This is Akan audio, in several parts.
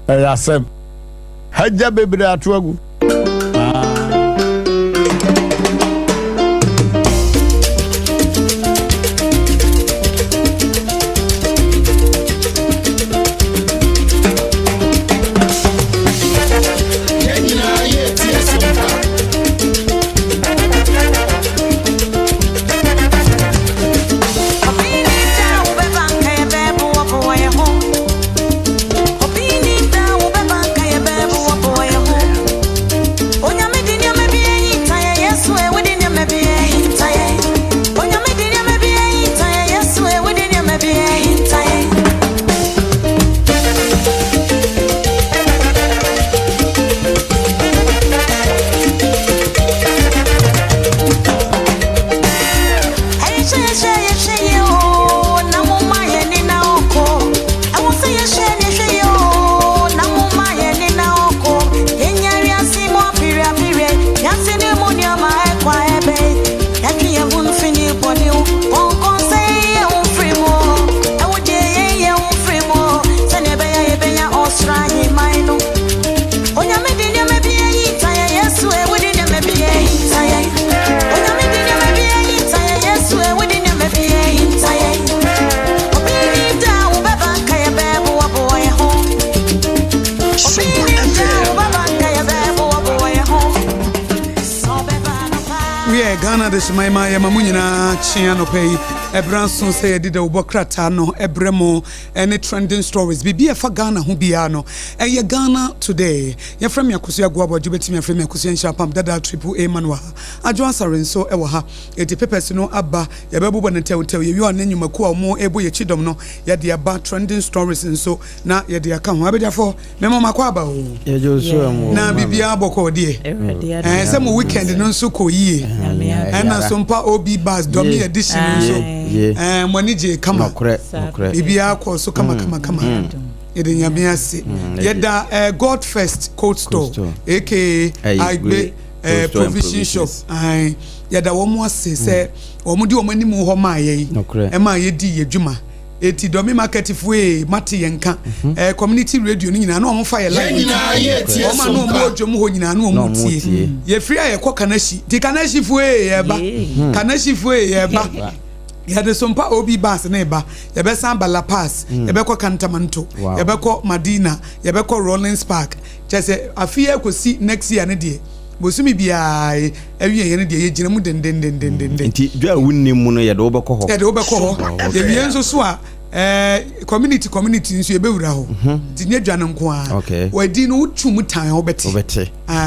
Yasem. Haja bebre atuagu. Ghana this my mamunyina chiano pay Ebranson say did the Ubokrata no Ebremo any trending stories bibi fa Ghana hu bia no eye Ghana today ye from yakusia guabo jubeti me from yakusia APAM DADAA ADWOA manwa Adwoa Asare so ewo ha eti papers no aba ye bebubo ne tew ye wi onanyumaku a mo ebo ye chidom no ye de aba trending stories so na ye de aka ho abediafo memo makwa aba o ye joso mo na bibia boko de se mo weekend no so ko yie na SOMPA OB bus domi edition so money je kama bibia ko so kama yede nyame ase yeda God First Cold Store aka Igbe provision shop yeda wo mo ase se wo mo di wo mani mu ho ma ye ma ye di yedwuma eti domi market fue mate yenka community radio ni nyina na omo fa ye line o ma no mo odwom ho nyina na omo tie ye free aye ko kanashi ti kanashi fue ye ba kanashi fue ye ba ya de SOMPA OB bus na ba ye be san bala pass ye be ko Kantamanto ye be ko Madina ye be ko Rollins Park chese afie kosi next year ne de bosumi bia awie yene de ye gina mu den nti dwa wunni mu no ye de obekọ ho ye bi enso so a community nso ye bewura ho ti nye dwa nko a wadi no utwum tan obete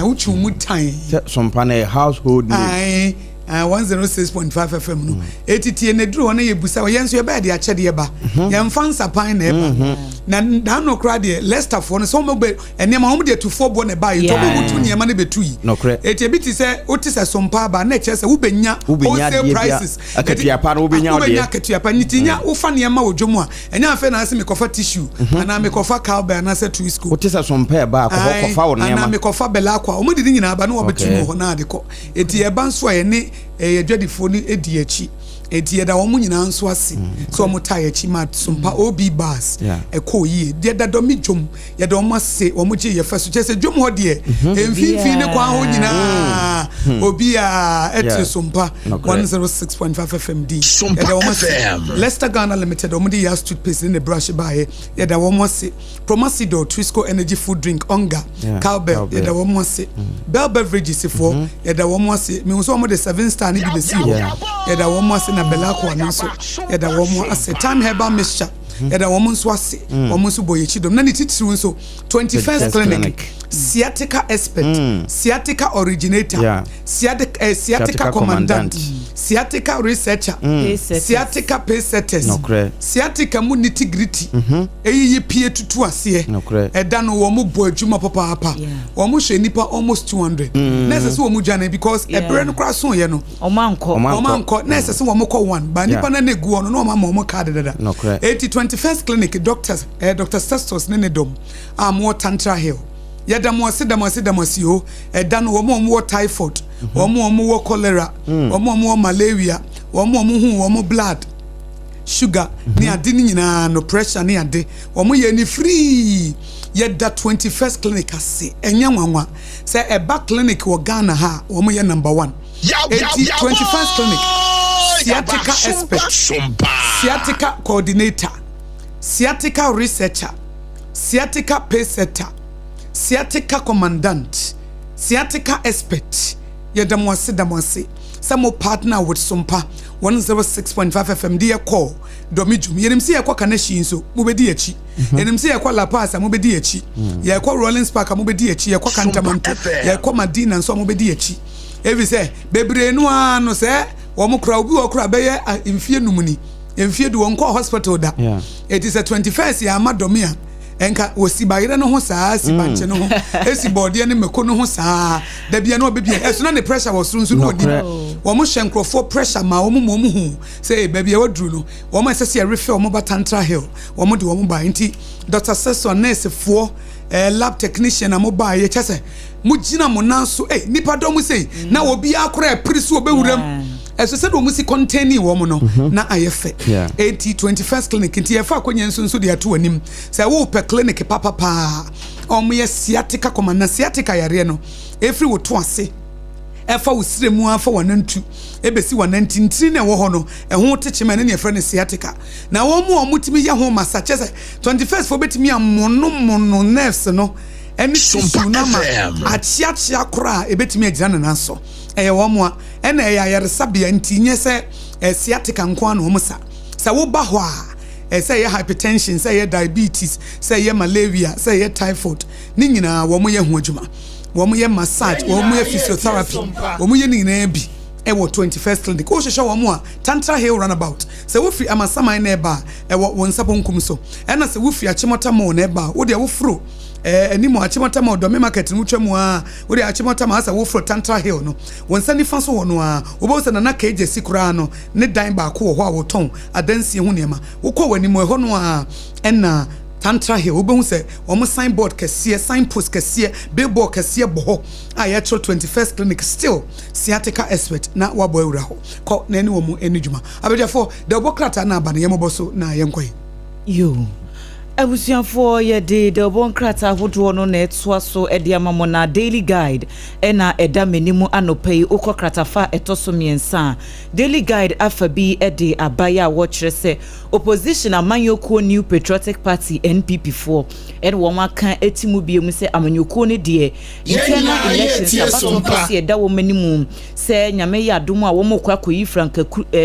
utwum tan SOMPA na household name 106.5 FM no etiti ne duro na ye busa ye nso ye ba de ache de ba ye mfansa pan na eba na dan no kra de Leicester for no so mo be enema hom de tufo bo ne ba ye to bo tu niema ne betu yi eti biti se otisa SOMPA ba na che se wo benya wholesale prices akatiapa na wo benya de akatiapa nitinya wo fa niema odwomu a enya afa na ase me kofa tissue ana me kofa cowbell na se to school otisa SOMPA ba kofa wo niema ana me kofa bela kwa o mo de nyina ba na wo betu ho na de ko eti e ba nso ye ne edwadifo ni edi achi eti yeda wo nyina nso ase so mo tai achi mat SOMPA OB bus ekọ yi yeda domi dwom yeda wo ase wo mo je ye faso chese dwom ho de emfifi ne kwa ho nyina obi a eti SOMPA 106.5 FMD yeda wo ase Leicester Ghana Limited wo mo de ya toothpaste in the brush by yeda wo ase Promasido Twisco Energy Food Drink Onga Cowbell yeda wo ase Bell Beverages for yeda wo ase me so mo de 7-star ni bi be si yeda wo ase na belako anso yeda wo mo ase Time Herbal Mixture yeda wo mo nso ase wo mo nso boye chidom na ni titiru nso 21st Clinic sciatica expert sciatica originator sciatica commandant sciatica researcher sciatica pacesetters sciatica mu nitty-gritty eyi pie tutu ase eda no wo mo bo adwuma papa wo mo hwe nipa almost 200 nurses wo mo dwane because ebre no kra so ye no omanko nurses wo mo ko one ba nipa na negu ono no ma mo card dada 21st Clinic doctors Dr. Sestos Nenedom more Tantra Hill yada mo se ho edan wo mo typhoid wo mo cholera wo mo malaria wo mo hu wo mo blood sugar ni ade ni nyina no pressure ni ade omo ye ni free ye da 21st clinic ase enya nwanwa say eba clinic wo Ghana ha omo ye number 1 21st clinic sciatica expert sciatica coordinator sciatica researcher sciatica pace setter sciatica commandant sciatica expert ye damwase some partner with SOMPA 106.5 FM dia call domijum yenim se yakwa kanashi nso mubedi echi yenim se yakwa La Paz mubedi echi yakwa Rollins Park mubedi echi yakwa Kantamanto yakwa Madina nso mubedi echi evi se bebre no ano se wo mukra obi wo kra beye mfie numuni mfie du wonko hospital da it is a 21st ya madomia enka wosibayire no ho saa sibanche no ho esi body ne meko no ho saa da bia no bebia eso na ne pressure was runsu no odi wo mo hyenkrofo pressure ma wo mo hu say bebia wadru no wo mo esese ya refill wo batantra hill wo mo de wo mo ba nti Dr. Sesson nurse fo lab technician am ba ye chese mo gina mo nanso nipa do mo say na obi akora priso obewuram eso said wo si containing wo mo no na ayefe 21st clinic nti ye fa akonya nso de ato anim say wo per clinic papa omo ye sciatica command sciatica yare no every wo to ase efa wo siremu afa wanantu ebesi wanantintiri na wo ho no ho techema ne efre ne sciatica na wo mu omutimi ye ho masache 21st for betimi amono nerves no eni tissue na ma achiachia kora ebetimi agina na so wo mu a ena yare sabia ntinye se sciatica nko an ho sa wo ba ho a say hypertension say diabetes say malaria say typhoid ni nyina wo mu ye ho adwuma wo mu ye massage wo mu ye physiotherapy wo mu ye ni na bi wo 21st clinic o hwehwe wo mu a Tantra Hill runabout say wo free amasaman na eba wo wonsapo nkum so ena say wo free achimota mo na eba wo de wo fro animo achimota mo do me market no twam a wo de achimota ma asa wo fro Tantra Hill no wonsani fa so wo no a wo bo se na keje sikura no ne dan ba ko wo ho a wo ton adansie ho nema wo kɔ wanimo ho no a ena Tantra Hill obehu se omo signboard kese signpost kese billboard kese boho a 21st clinic still sciatica expert na wabo awura ho ko na ni wo mu enijuma abediafo de obokrata na aba na yemoboso na yenkoi yo abusianfo ye de obokrata hodo no na etwa so ede amamo na daily guide ena eda menimu anopai okokrata fa etoso miensa daily guide afabi ede abaya wo kyerese opposition amanyoko New Patriotic Party NPP4 and woma kan etimu biemu se amanyoko ne de internal elections abato se eda wo manimu se nyame ya adomu a wo mokwa koyi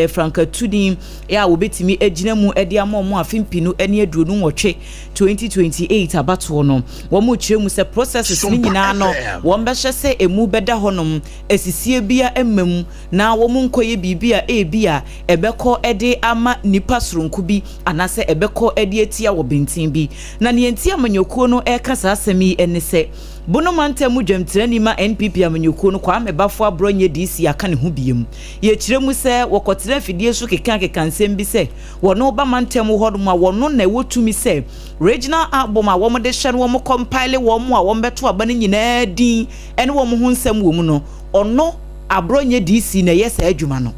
franka tudin ya wo betimi agina mu ede amomo afimpinu ene aduonu nwotwe 2028 abato no wo mo kyeremu se processes ni nyina no wo mbehye se emu beda honom esisie bia emmam na wo mo nkoye bibia ebia ebekọ ede ama nipa sronku bi anase ebekọ ede etia wo bentin bi na ne entia amanyokuo no ekasa asemi ene se bonomante mu dwamtirani ma NPP amanyokuo no kwa mebafo abronye DC aka ne ho biem ye kyeremu se wokotira fidie so keka nsem bi se wono ba mantem hodoma wono na wotumi se regional album a wo mo de hye no wo mo compile wo mo a wo beto aba ne nyina din ene wo mo ho nsem wo mu no ono abronye DC na yesa adwuma no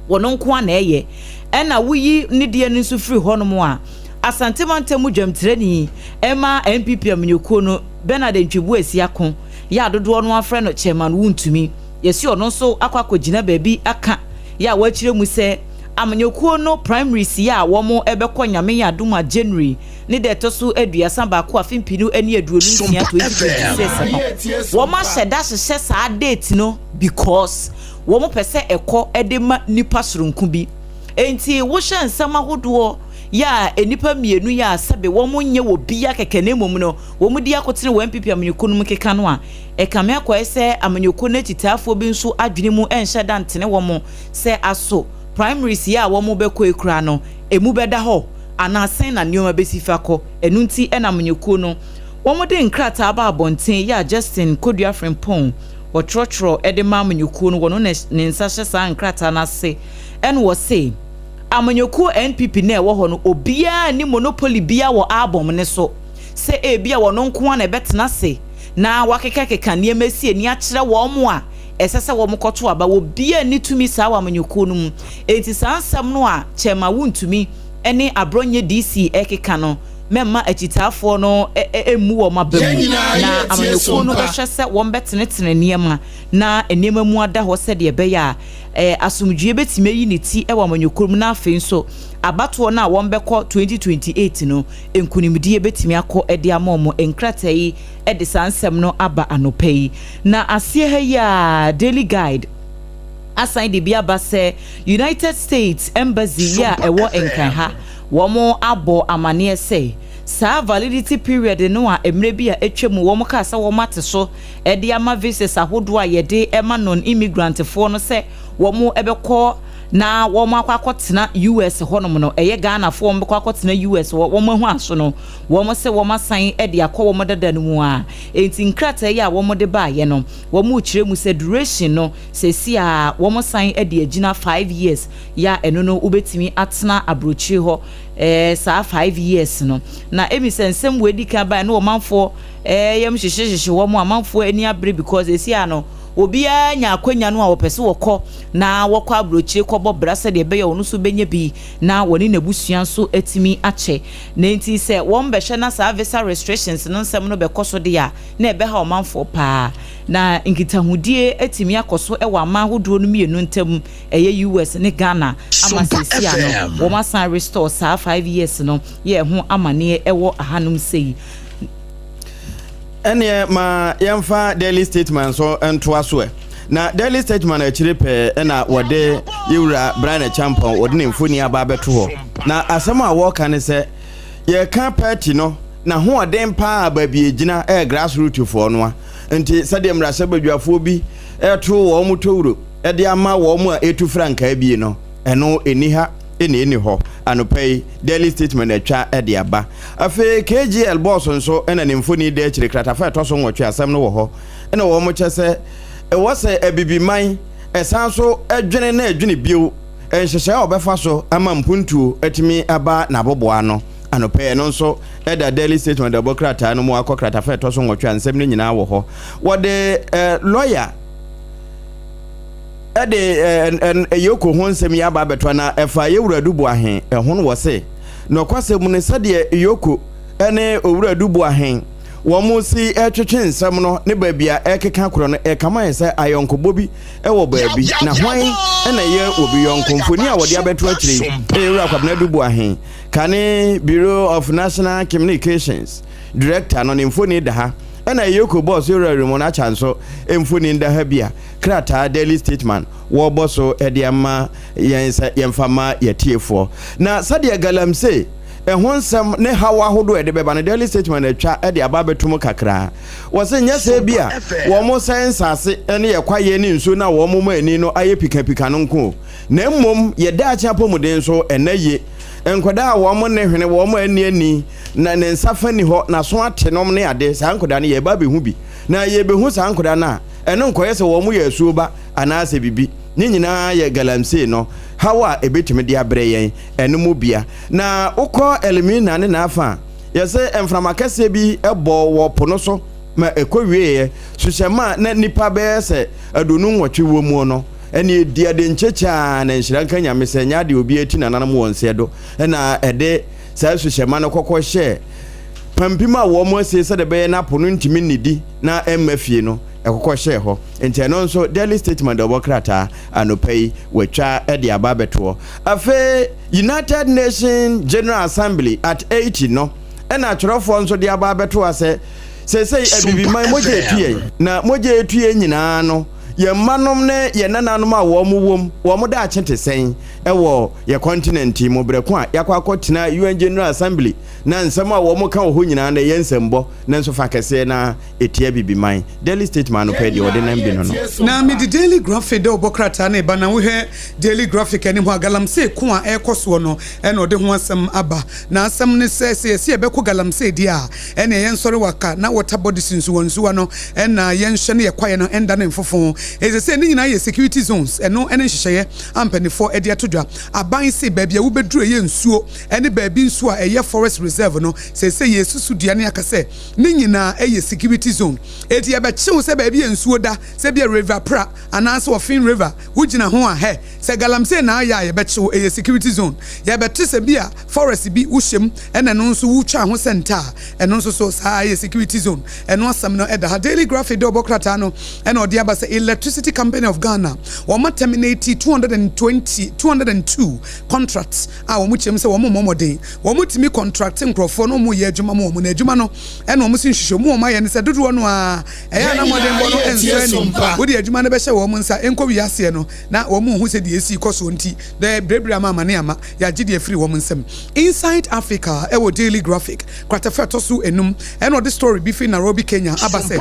wono nko a na eye ena wuyi ne de ne nso firi honom a asante mantemu dwamtirani ema NPP amanyokuo no Bernard Ntwibu esiako ya dodo no afre no chairman wuntumi yesi ono so akwakogina baabi aka ya wachire mu se amanyokuo no primaries ya wo mo ebekọ nyame ya doma January ni de toso aduasa ba ko afimpinu ani aduonu sia 2026 wo ma sheda hye sa date no because wo mo pese ekọ edema nipa soronku bi enti wo hye nsama hodo ya enipa mienu ya sabe wo munye wo bia kekene mom no wo mudi akotene wo MPP amanyoko no mkeka no a ekame akwa ese amanyoko na titafo bi nso adwene mu enhye dantene wo mo se aso primaries ya wo mo bekọ ekura no emu beda ho anasen na nioma besifa ko enunti ena amanyoko no wo mo de nkrata aba abonten ya Justin Kodua Frimpong wo trotro edema amanyoko no wono ne nsahye sa nkrata na se en wo se amanyoku NPP na ewo ho no obia ni monopoly bia wo album ne so se bia wo no nko na betena se na wakeka keka ne emesi ani akire wo mo a esese wo mkoto aba wo bia ni tumi saa wa manyuko no mu enti saa nsam no a chema wuntumi ene abronye DC ekeka no memma achitafo no emu wo mabam na amanyuko no behwe se wo betenetene niema na enema mu ada ho se de be ya asumdue betime yi ne ti e wo amanyuko mu na afi nso abato na wo mbekọ 2028 no enkunimdie betime akọ ede amomo enkratai ede sansem no aba anopai na asie ha ya Daily Guide asan de bia ba se United States Embassy ya ewo enkan ha womo abo amane say sa validity period no a emre bi a etwemu womo ka sa womo ate so ede ama visas ahodo a yede ema non immigrant fo no se womo ebekọ na womo akwakotena US honom no eye Ghana fo womo akwakotena US womo hu aso no womo se womo san ede akọ womo dada no mu a enti nkrata ye a womo de ba ye no womo kire mu se duration no se si a womo san ede agina 5 years ya eno no ubetimi atena abrochi ho saa 5 years no na emisensem we dika ba no manfo yem hyehyehye womo amanfo ani abre because esi ano obia nya akwanya no a wopese wokọ na wokọ abrochie kọbọ brasa de beye onu so benye bi na woni nabusuan so atimi ache na enti se won behwe na sa visa restrictions no nsem no bekoso de ya na ebe ha omanfo pa na nkitahudie atimi akoso e wa ma hodo no mienu ntam eye US ne Ghana amasisia no wo masan restore sa 5 years no ye ho amane e wo ahanum sei ene ma yemfa daily statement so ento aso na daily statement achire pe na wode yewura Brian Champion wode ne mfoni aba beto ho na asem a wo kan se ye kan party no na ho odem pa ba bi egina grassroots fo no a nti sade mrase badwafo bi eto wo mo towuro de ama wo mo a etu franka bi no eno eniha eni ho anopai daily statement atwa ede aba afi KGL boss nso ena ne mfoni de achire kratafa etoso nwotwe asem no wo ho ena wo mo chese e wo se abibiman esanso adwene na adwene bio enhyehyɛ obefa so ama mpuntuo atimi aba na boboa no anopai no nso eda daily statement de bokrata no mo akokratafa etoso nwotwe ansem no nyina wo ho wo de lawyer ede yoko honsem ya ba betwa na efa yewuradubu ahen ehon wo se no kwasem ne sade yoko ene owuradubu ahen wo mu si etwetwe nsem no ne baabia ekeka koro no ekama yese ayonkobobi ewo baabi na hwan ene ye obi yonkomfoni a wode abeto akire ewura kwabna dubu ahen kane Bureau of National Communications director no ne mfoni da ha ena yoko boss yoro remona chanso emfuni nda ha bia krata daily statement wo bosso ediama yensa yemfama yetiefo na sadia galamse ehonsam ne hawa hodo edebeba na daily statement atwa ede ababetum kakra wose nyase bia wo mo sensase ene yekwaye ni nso na wo mo mani no aye pika no nko na mmom yeda acha pomuden so enaye enkoda wo mo ne hwene wo mo ani na ne nsafa ni ho na so atenom ne ade sa ankoda ne ye ba behu bi na ye behu sa ankoda na eno nkoye se wo mo ye asuo ba anase bibi ni nyina ye galamse no hawa ebetime de abre yen eno mu bia na ukọ elimina ne na afa ye se enframakase bi ebo wo pono so ma ekowie sushema na nipa be se adonu nwotwe wo mu no ene dia de nchecha na nhyiranka nyamese nya de obi eti na nanam wonse do na ede saa sushema no kokko hye pampima wo mo ase se de be na pono ntimi nidi na emmafie no ekokko hye ho enti no nso daily statement de bokrata anopai wetwa ede ababeto afe United Nations General Assembly at 80 no ena atwerofo nso de ababeto ase sesei abibiman moje etue na moje etue nyina no ye manom ne ye nananom a wo mu wom wo mu da achente sen ewo ye continent mu breko a yakwa akotena UN General Assembly na nsem a wo mu ka ho nyina na ye nsembo na nso fa kese na etia bibiman daily statement no pedi ode na mbi no na me the daily graphic de obokrata na ba na wo he daily graphic ani ho galamse ko a ekoso no e na ode ho asem aba na asem ne se ebeko galamse di a e na ye nsori waka na water body sinsu wonsuwa no e na ye nhye ne ye kwaye no enda na mfofo Eze say ni nyina ye security zones eno ene hyehyeye ampanifo ede atodwa aban say baabi a wo beduru ye nsuo ene baabi nsuo a eye forest reserve no say ye susu duane aka say ni nyina eye security zone eti ye be chew say baabi nsuo da say bia river pra ananso ofin river wugina ho a he say galamsey na aya ye be chew eye security zone ye be te say bia forest bi uhyem ene no nso wutwa ho center eno nso so sa eye security zone eno asam no eda Daily Graphic do bokrata no ene Odehyieba say Electricity Company of Ghana woma terminate 202 contracts a womu chem say womu momoden womu timi contracting nkrofo no mu ye adwuma mo na adwuma no ene womu sin hwehwe mu ma ye ne say dodo no a eya na modern bo no enso ani wo de adwuma no be hye womu nsa enko wiase no na womu hu say de esi koso nti de brebra ma ne ama ya gide free womu nsem inside Africa ewo Daily Graphic kwatafeto so enum ene the story be fi Nairobi Kenya abase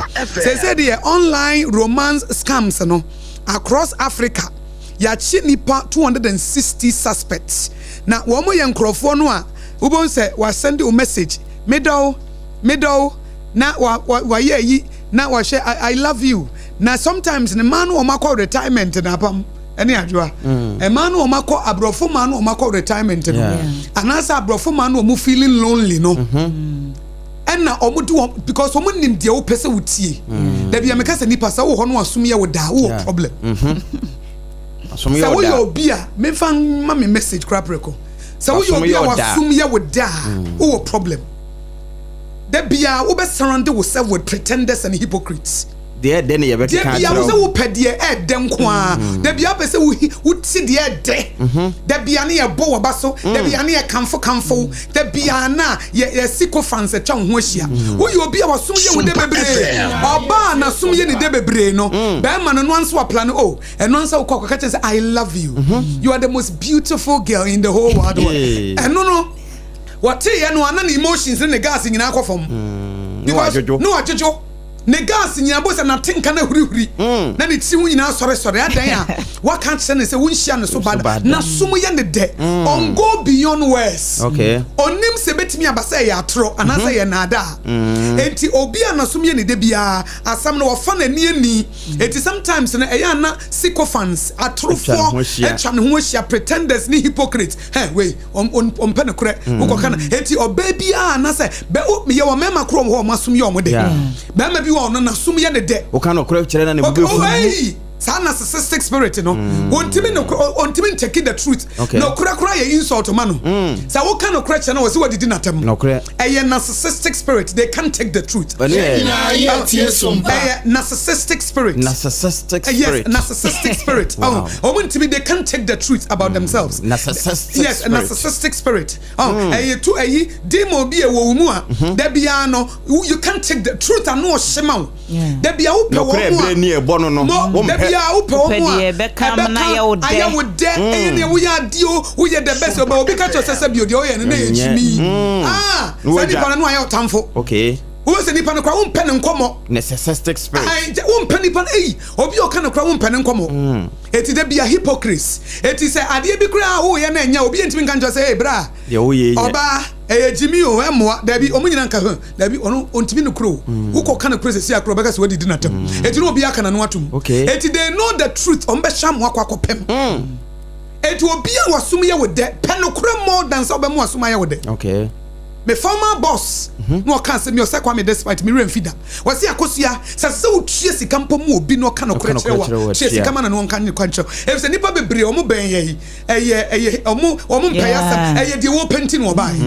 say the online romance scams no across Africa yachi nipa 260 suspects na womo ye nkrofo no a ubon say wa send a message middle na wa yi na wa share I love you na sometimes the man wo makọ retirement na pam ene adwoa e man wo makọ abrofo man wo makọ retirement no anasa abrofo man wo feeling lonely no and na omudu because omu nim de wo pese wutie da bia meka se nipa sa wo ho no asum ye wo da wo problem asum ye wo da wo bia me fan ma me message crap record sa wo yo bia asum ye wo da wo problem da bia wo be surround yourself with pretenders and hypocrites there then you better can't there bia wo pedie e dem ko a da bia pese wo ti de de da bia na ye bo wo ba so da bia na ye kamfo da bia na ye siko fans e twa ho ahia wo yo bia wasum ye wo de bebre oba na sum ye ni de bebre no ba ma no anso wa plan eno anso wo ka say I love you you are the most beautiful girl in the whole world no what ye no ana emotions in the gas nyina akofom because no ajojo ne gas nyina bo se na tenka na hurihuri na ne ti nyina sore adan a what can't say say wunhia ne so bad na sum ye ne de on go beyond words okay onim se betimi abasa ya atro anasa ye nada enti obi ana sum ye ne de bia asam no wofa na ni ani enti sometimes na eya na sycophants atrofo etwa ne ho ahia pretenders ni hypocrites we on pe ne kure ukokana enti obabia na say be ye wo mema krom ho masum ye omode be ma bi wo no na sum ye ne de ukana kure kire na ne bubefu sa narcissistic spirit no ontimi take the truth no kura ye insult man no sa wo kan no kura che na wo se wadi natam no kura narcissistic spirit they can't take the truth narcissistic spirit yes narcissistic spirit ontimi they can't take the truth about themselves narcissistic spirit to demo bi e wo mu a da bia no you can't take the truth and no shema da bia wo pe wo mu ya upe omo na ya wo de ene wo ya dio wo ye the best oba obi ka cho sese bi odi o ye ne ye chimi se ni pa no ayo tamfo okay wo se ni pa no kwa wo mpe ne nkomo narcissistic spirit wo mpe ni pa obi o ka no kwa wo mpe ne nkomo eti de bia hypocrites eti se ade bi kura wo ye na nya obi ntimi kan cho se bra de wo ye oba jimi o emoa da bi omunyina nka ho da bi ono ontimi no kro wo ko kana kro se sia kro beka se wadi dinatam eti no obi aka na no atum eti they know the truth on be sham akwa eti obi a wasum ye wode peno kro more than so be mo wasum ye wode okay me former boss no kan se me osekwa me despite me remfida wasi akosua se wo tue sika mpom obi no kan kro kyerewa tue sika ma na no kan kwa kyerewa e se nipa bebre omo ben ye omo mpayasa de wo penti no bai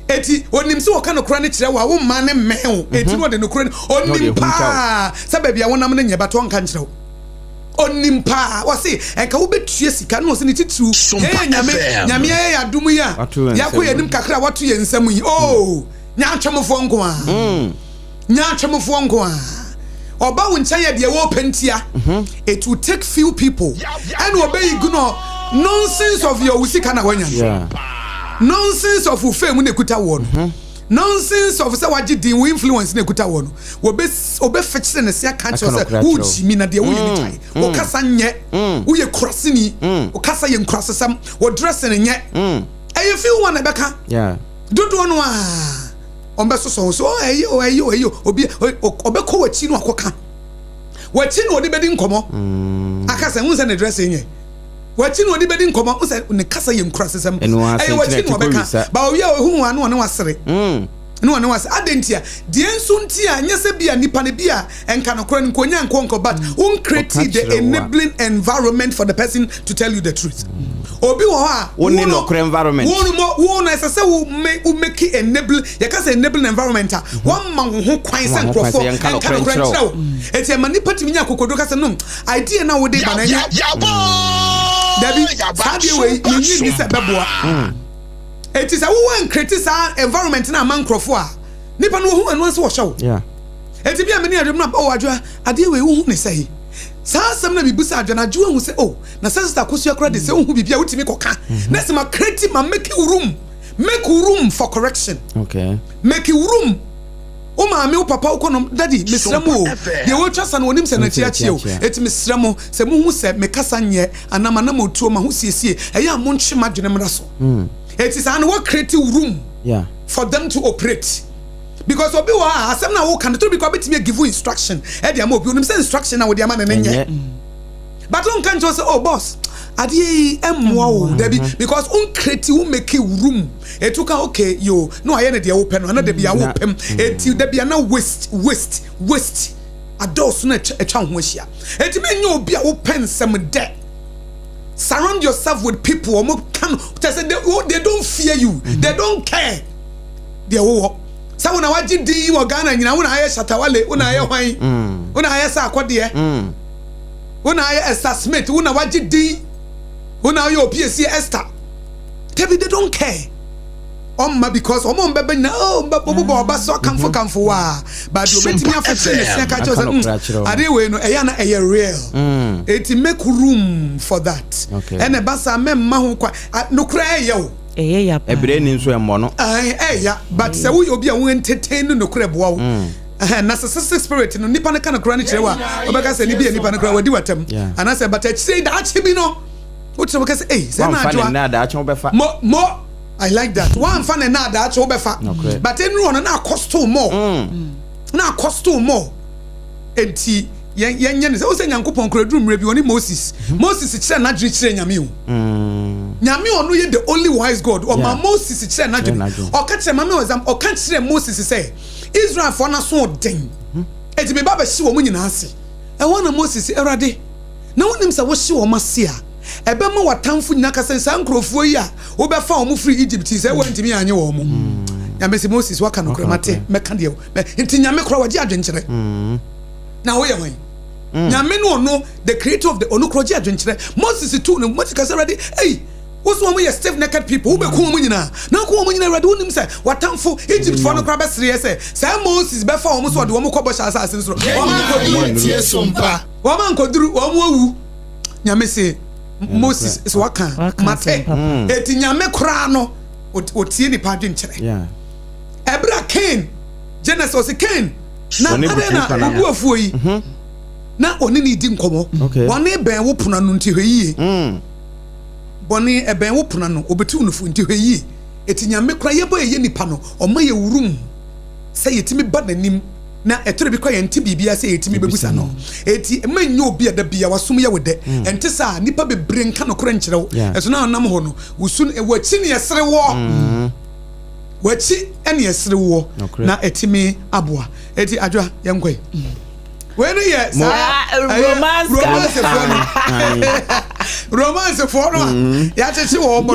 eti onim se wo kan kro ne kyerewa wo ma ne mehu eti no de no kro onim pa sababu ya wonam ne nyebato nkan kyerewa onimpa wasi enka wo betue sika no se ni titru nyame ya adumu ya yakoye nim kakra watu ye nsam yi nya atwemfo nko a oba wo ncha ye de wo pentia it will take few people and obey guno nonsense of your usika na wanya nonsense of fame ne kuta won nonsense of say waji din we influence na kuta wono obe fetch na sia kan cho say who jimi na de wo ye tai o kasa nye wo ye crossini o kasa ye crossesam o dress na nye e feel one beka dodo no a on be so ayo obi obekọ wachi no akoka wachi no odi bedi nkomo akasa hu se ne dress enye wachi no odi bedi nkomo hu se ne kasa ye nkura sesem wachi no beka ba owi a hu anu one wasere no one was adentia the ensuntia nyese bia nipa ne bia enka no kora nkonya nkonko but create the enabling environment for the person to tell you the truth obi wo ha woni no kora environment wo no ese wo make enable ya ka say enabling environment one man ho kwan se nkrofo enka no kora nchirawo eti ma nipa timi nya kokodo ka say no idea na wo dey bananya dabi sabi we yin ni se beboa it is a one criticize environment na man crofo a nipa no hu anu anse wo hyew yeah eti bia me ni adwem na o adwa ade we hu ne sei sa asem na bibusa adwa na adwa hu se oh na sister kosu akra de se hu bibia wutimi koka na se ma create ma make room for correction okay make room o ma me o papa o kono daddy mesramo de wo twasa na wonim se na chiachie o eti mesramo se mu hu se me kasa nye anama na motuo ma hu siesie eya mo nche madwene mra so it is an what creative room for them to operate because obi wa asem na wo kan to because betimi give you instruction e dey am obi onim say instruction na wo dey am na nye but on can just say oh boss ade emwa o debi because on creative make room e to ka okay yo no aye na dey wo pɛ no na dey bia wo pɛm e ti dey bia na waste adults na etwa ho ahia e ti me nye obi a wo pɛn sem de surround yourself with people they don't fear you they don't care they wo sa wona waji di wo Ghana nyina wona aye Shatawale wona aye hwan wona aye sa akode wona aye Esther Smith wona waji di wona aye OPC Esther they don't care because mbebe na mbebo ba so kamfo wa but you betimi afeche ne se ka chose ade we no eya na eya real it make room for that and basa memma ho kwa no kra eya o eya ebre ni nso emmo no eya but se wo obi a wo entertain no kra boa wo narcissistic spirit no nipa ne kana kra ne kire wa obeka se ni bia nipa ne kra wadi watam anase but say da achi bi no wo tse obeka se se na adwa na da achi obefa mo I like that. One fan and now that's obefa. But then run na cost more. Na cost more. Enti yen say o say Nyankopon kredum rebi oni Moses. Moses kire na dwere kire nyame o. Nyame ono ye the only wise God. O ma Moses kire na dwere. O ka kire mame wazam o ka kire Moses say Israel for na so den. Enti me baba hye wo mu nyina ase. E wona Moses erade. Na wonim say wo hye wo mase a ebe ma watamfu nyina kasa san krofo yi a wo be fa omu free Egypt say wantimi anye wo mu nyame se Moses waka no kremate meka de nti nyame kro waje adwenkyere na wo ye hwan nyame no the creator of the onukroje adwenkyere Moses too no Moses kasa ready hey wo mo ye stiff naked people wo be ko mu nyina na ko mu nyina ready wonim say watamfu Egypt for no kra be sere say Moses be fa omu so de wo mo kobɔ sha asase so wo man ko tie sompa wo man ko duru wo mo awu nyame se Moses is waka mate eti nyame kra no otie ni pa dwenkyere ebra Cain Genesis Cain na adena obu afuo yi na oni ni di nkomo woni ben wo puna no nti hweyie boni eben wo puna no obetu no fu nti hweyie eti nyame kra yebo eye nipa no oma ye wurum se yetimi ba nanim na etore bi kwa yenti bibia se yetimi bebusa no eti manyo obi ada bia wasum ye wode ente sa nipa bebre nka no kora nkyerɛw eso na nam ho no wusun wachi ne yesere wo wachi ene yesere wo na etimi aboa eti adwa yenkoi when ye romance for no ya chechi wo mo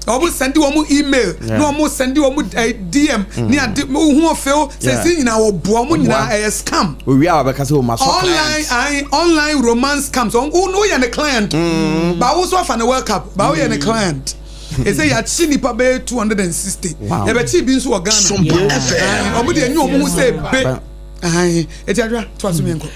omo send wo email no omo send wo DM ni ade hu ofel se nyina wo boa mo nyina scam we are abeka se wo maso online romance scams on no you the client ba wo so fa na world cup ba wo you the client e say ya chi nipa be 260 e be chi bi nso Ghana omo de enyo omo say be etiadwa twaso menko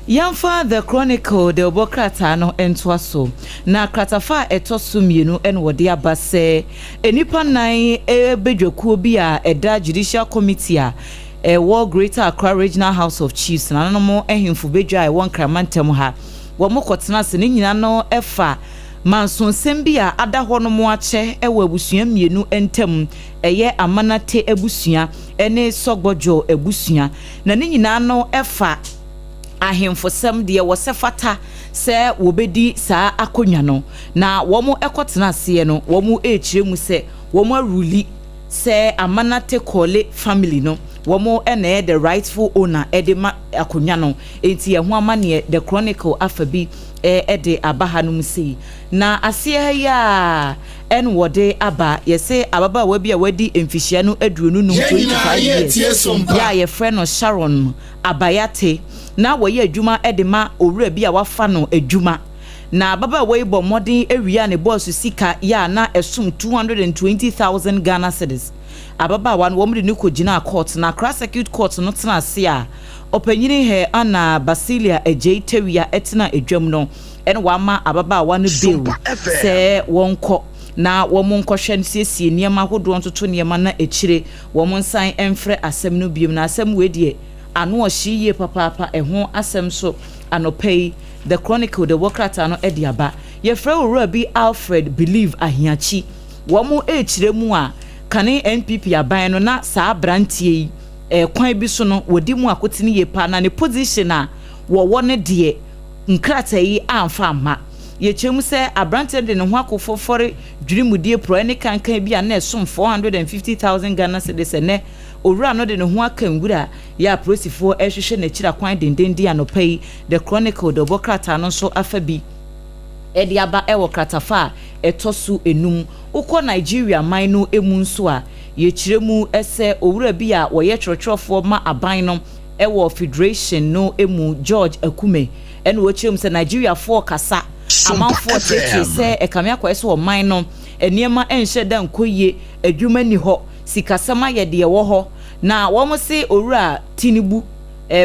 yamfa the chronicle de obokrata no entwaso na kratafa etoso mienu en wode abase enipa nan bedwakuo bi a eda judicial committee a War Greater Accra Regional House of Chiefs na no mo ehemfo bedwa e won kramantem ha wo mo kotena se ne nyina no efa manson sembia ada ho no mo ache ewa abusua mienu entem eye amanate abusua ene Sogbojo ebusua na ne nyina no efa ahemfosem de wo sefata se wobedi saa akonwa no na womo ekotena ase no womo echire mu se womo aruli se amanate kole family no womo ene the rightful owner edema akonwa no enti eho amane the chronicle afabi ede abaha no musei na ase ya en wode aba yese ababa wabi a wadi emfihia no aduonu no 25 years ya ye friend no Sharon Abayate na woye adwuma edema owura bi a wafa no adwuma na baba wey bo modern ewia ne boss sika ya na esum 220,000 Ghana cedis ababa wan wo mde ni kogina court na Cross Circuit Court no tena ase a opanyini he ana Basilia Ejei Tewia etena edwam no en wama ababa wan bill se wonko na womo nkɔhwɛ nsiesie niema hodo ntoto niema na echire womo nsan emfrɛ asɛm no biem na asɛm wedie ano ɔhyiye papa ɛho asɛm so anopei the chronicle the workrata no ediaba yefrɛ owura bi Alfred believe ahiachi womo echire mu a kane NPP aban no na saa brantie kwan bi so no wodi mu akotene ye pa na ne position a wo ne de nkrata yi amfa ama yechem se abrante de ne ho akofofore dwirimudie pro ene kankan bi a na esom 450,000 Ghana cedis ne owura no de ne ho akangura ya prosifo ehwehwe na kira kwan dendendi anopai the chronicle the bokrata no so afabi ediaba ewo kratafa etosu enum ukọ Nigeria man no emu nso a yekiremu ese owura bi a woye chorochrofo ma aban no ewo federation no emu George Akume ene wo kiremu se Nigeria for kasa amanfo tete se ekame akwese wo man no eniema enhye da nkoye adwuma ni ho sikasama ye de wo ho na wo mo se owura Tinubu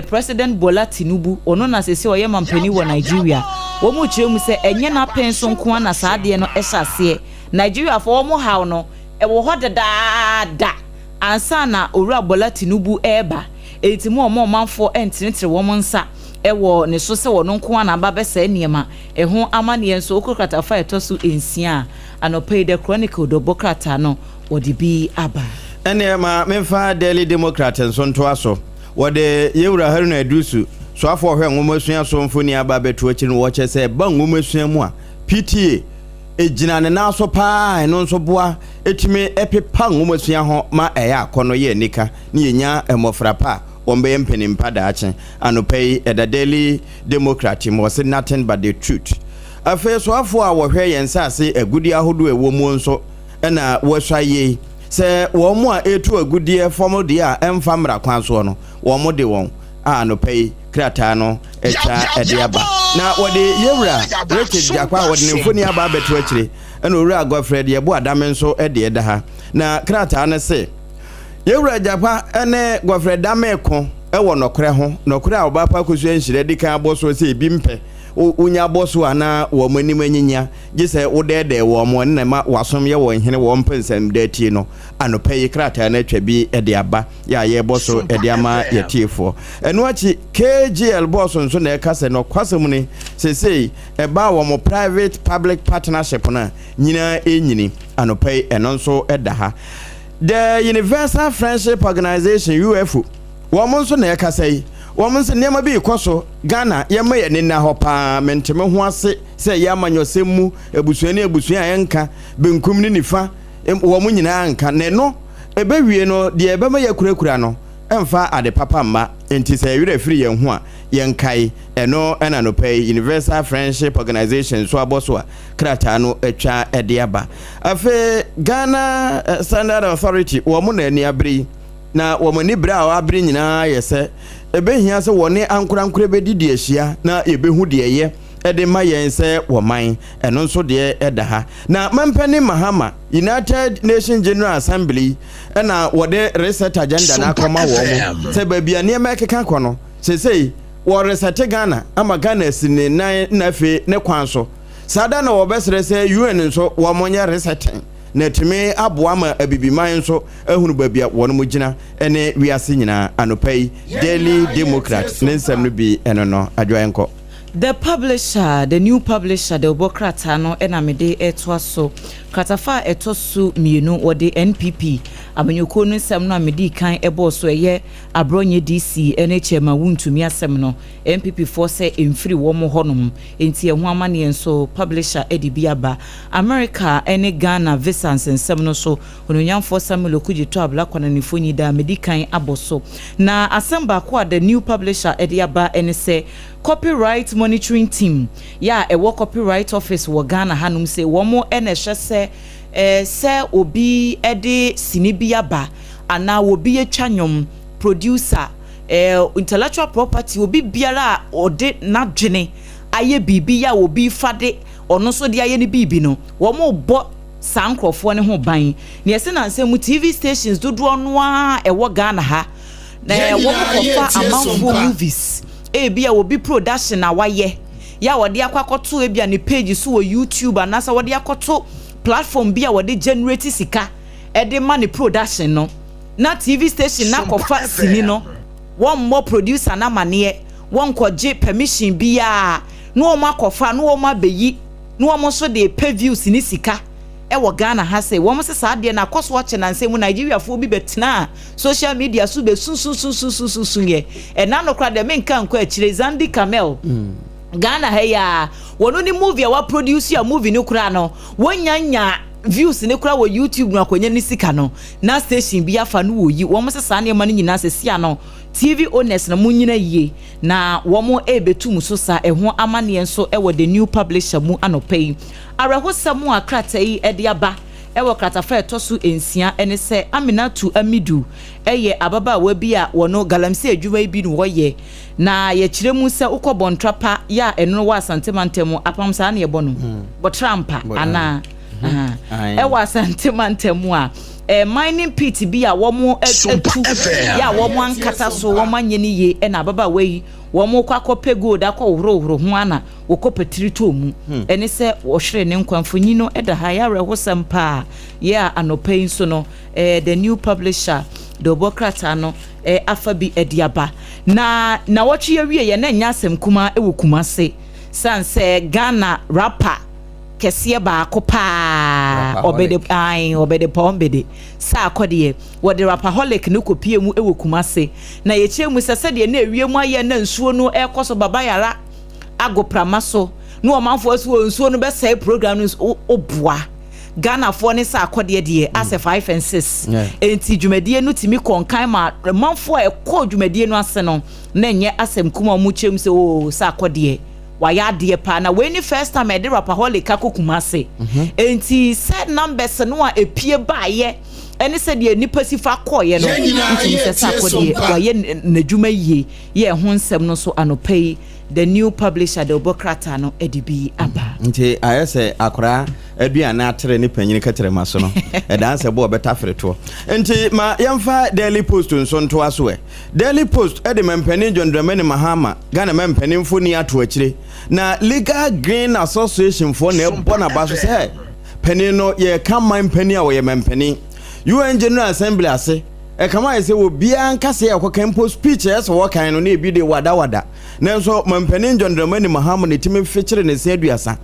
President Bola Tinubu ono na sese oye mampani wo Nigeria wo mo kiremu se enye na penso nko na saade no ehase Nigeria for wo mo haw no wo ho dada ansa na owura Bola Tinubu eba etimu omo manfo entenetire wo mo nsa ewo ne so se wono nko na ba besa niema eho amane enso okrokata fa etoso ensia anopay the chronicle do bokrata no wodi bi aba ene ma memfa Daily Democrat nso nto aso wode yewura Haruna Adusu so afọ hwe ngomasua so mfoni aba beto achi no wo che se ba ngomasua mu a PTA ejina ne na so pa eno nso boa etime epepa ngomasua ho ma eya akono ye nika ne yenya emofra pa wombe mpenim pada ache anopay the Daily Democrat was nothing but the truth afa so afọ a wo hwe yensa ase agudi ahodo ewo mu nso na wo swaye se wo mu a etu agudie formal de a emfa mra kwan so no wo mu de won anopay krata no echa ediaba na wode yewura Richard Jakwa wode nemfoni aba beto akire na owura Godfred yebo adame nso ede eda ha na krata ne se yewura Jakwa ene Godfred dame ko ewo nokre ho nokre a oba pa kosu enhire de kan aboso se bi mpe unya aboso ana wo manim anyinya gise wodede wo mo ne ma wasom ye wo hene wo mpensam datie no anopay krata na atwa bi ede aba ya ye boso ede ama yetiefo eno achi KGL boso nso na ekase no kwasem ni sesei eba wo mo private public partnership na nyina enyini anopay eno nso eda ha the Universal Friendship Organization UFO wo nso na ekase womanse niema bi ikoso Ghana yema ye nina hopa menteme ho ase se ya manyosemu ebusua enka benkum ni nifa wo mu nyina anka ne no ebewie no de ebema yakurakura no emfa ade papa ma enti se yire firi ye ho a yenkai eno ena no pay Universal Friendship Organization so aboso a krata no atwa ede aba afe Ghana Standard Authority wo mu na ani abri na wo mani bra a abri nyina yese ebehia se wone ankura bedidi ahia na ebehu de ye ede ma yen se wo man eno nso de eda ha na mampani Mahama United Nations General Assembly na wode reset agenda na akoma wo mo se babia ne ma keka kono sesei wo reset Ghana ama Ghana sine na fe ne kwan so sada na wo besere se UN nso wo monye resetting na timi aboa ma abibiman nso ehunu babia wono mu gina ene wiase nyina anopay Daily Democrat nensam no bi eno no adwoenko The publisher, the new publisher, the Obokrata no enamide etwaso kratafa etosu mienu wode NPP amenyoko no nsem no amedi kan ebo so eye abronye DC NHM wuntumi asem no NPP for say emfiri wo mo honom enti ehu amane enso publisher edibiaba America ene Ghana visa nsem no so ononyamfo Samuel Okuji to abla kwana nifonyi da amedi kan aboso na asemba kwa the new publisher ediaba ene say copyright monitoring team ya ewo copyright office wo Ghana hanum say wo mo enehwe se obi ede sinibia ba ana obi etwanwom producer intellectual property obi biara ode nadwene aye bibi ya obi fade ono so de aye ne bibi no wo mo bo sankrofo ne ho ban ne yese na nsem TV stations dodo no a ewo Ghana ha na wo kofa amanfo movies bia obi production na waye ya wode akwakoto bia ne page so wo YouTube anasa wode akoto platform bia wode generate sika de man production no na TV station na kofa sini no one more producer na mane one koje permission bia no o makofa no o mabeyi no o mo so de pay views ni sika wo Ghana ha say wo mo se saade na koso wache na nsem Nigeria fo bi betena social media so be sun ye na no kra de menka nko akire Zandi Camel Ghana ha ya wono ni movie wa produce ya movie ni kra no wonyanya views ni kra wo YouTube no akonya ni sika no na station bi afa no wo yi wo mo se saade ma no nyina se sia no TV owners na munyina yie na wo mo ebetum so sa eho amane enso ewo the new publisher mu anopei arahosam akrata yi ediaba ewo kratafa etosu ensia ene se Aminatu Amidu eye ababa wa bi a wono galamse adwuma bi no woye na ye kiremu se ukobontrapa ya eno wa santemantemu apamsa na ye bono botrampa ana ewo santemantemu a mining pit bi a womo etu ya womo ankata so womo anyeni ye na ababa wei womo kwakope gold akọworo ho ana wokopetiri to mu ene se wo hwere ne nkwanfonyi no eda ha ya rehosam pa ya anopai so no the new publisher the Obokrata no afabi ediaba na wotwe awie ye na nya asem kuma ewokumase sanse Ghana rapper kesiye ba kopa obede pombede sa akode wode rapaholic no kopie mu ewokumase na ye kyemu sese de na ewie mu aye na nsuo no ekoso baba yara agoprama so no omanfo aso nsuo no be say program no obua Ghana for ne sa akode de as 5 and 6 enti dwumadie no timi konkan ma manfo ekọ dwumadie no ase no na nye asem kuma mu kyem se o sa akode waya de pa na when first time e de rapaholic akokumase enti said numbers no a epie baaye ene said ye nipa sifa koye no enti se sakode waye nadwuma yie ye ho nsem no so anopai the new publisher the Obokrata no edibi aba nti ayese akora aduana atere ne panyini katere maso no edanse bo beta freto nti ma yemfa Daily Post nso nto aso Daily Post ede mempani John Dramani Mahama Ghana mempani mfoni ato akire na Legal Green Association for na bona baso se pani no ye kan mempani a wo ye mempani UN General Assembly ase kama yese wo bia nkase ya kwa campo speech yes wo kan no na ebi de wada nanso mempani John Dramani Mahama ne timi fechire ne se aduasa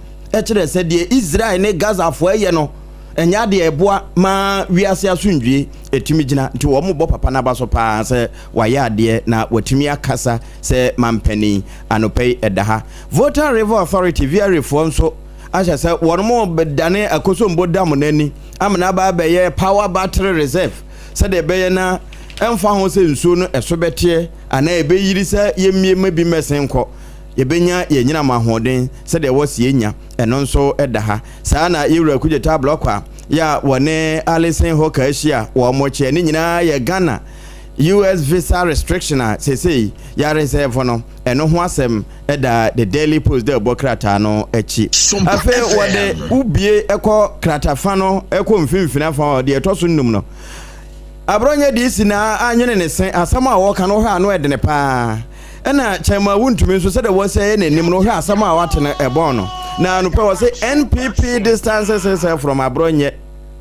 kire se de Israel ne Gaza fo aye no enya de eboa ma wiase asundwie etimi gina nti wo mo bo papa na baso pa se waye ade na watimi akasa se mampani anopei edaha Voter Review Authority via reform so asha se won mo bedane akoso mbodam nani amna ba be ye power battery reserve se de be ye na emfa ho se nsuo no esobete ana ebe yiri se yemie bi mesenko yebenya yenyina mahoden se de wosi enya eno nso edaha saa na yewura kujeta block a ya wone Alison Hoka Asia wo moche ni nyina ye Ghana US visa restriction say ya reserve no eno ho asem eda the Daily Post the Obokrata no echi afa wode ubie ekọ kratafa no ekọ mfimfina fa de etoso nnum no abronye di si na anyene ne sen asama wo ka no hwa no ede ne pa ena chema wuntumi nso se de wo se ne nim no hwa asama wate na ebon no na no pe wo se NPP distances herself from abronye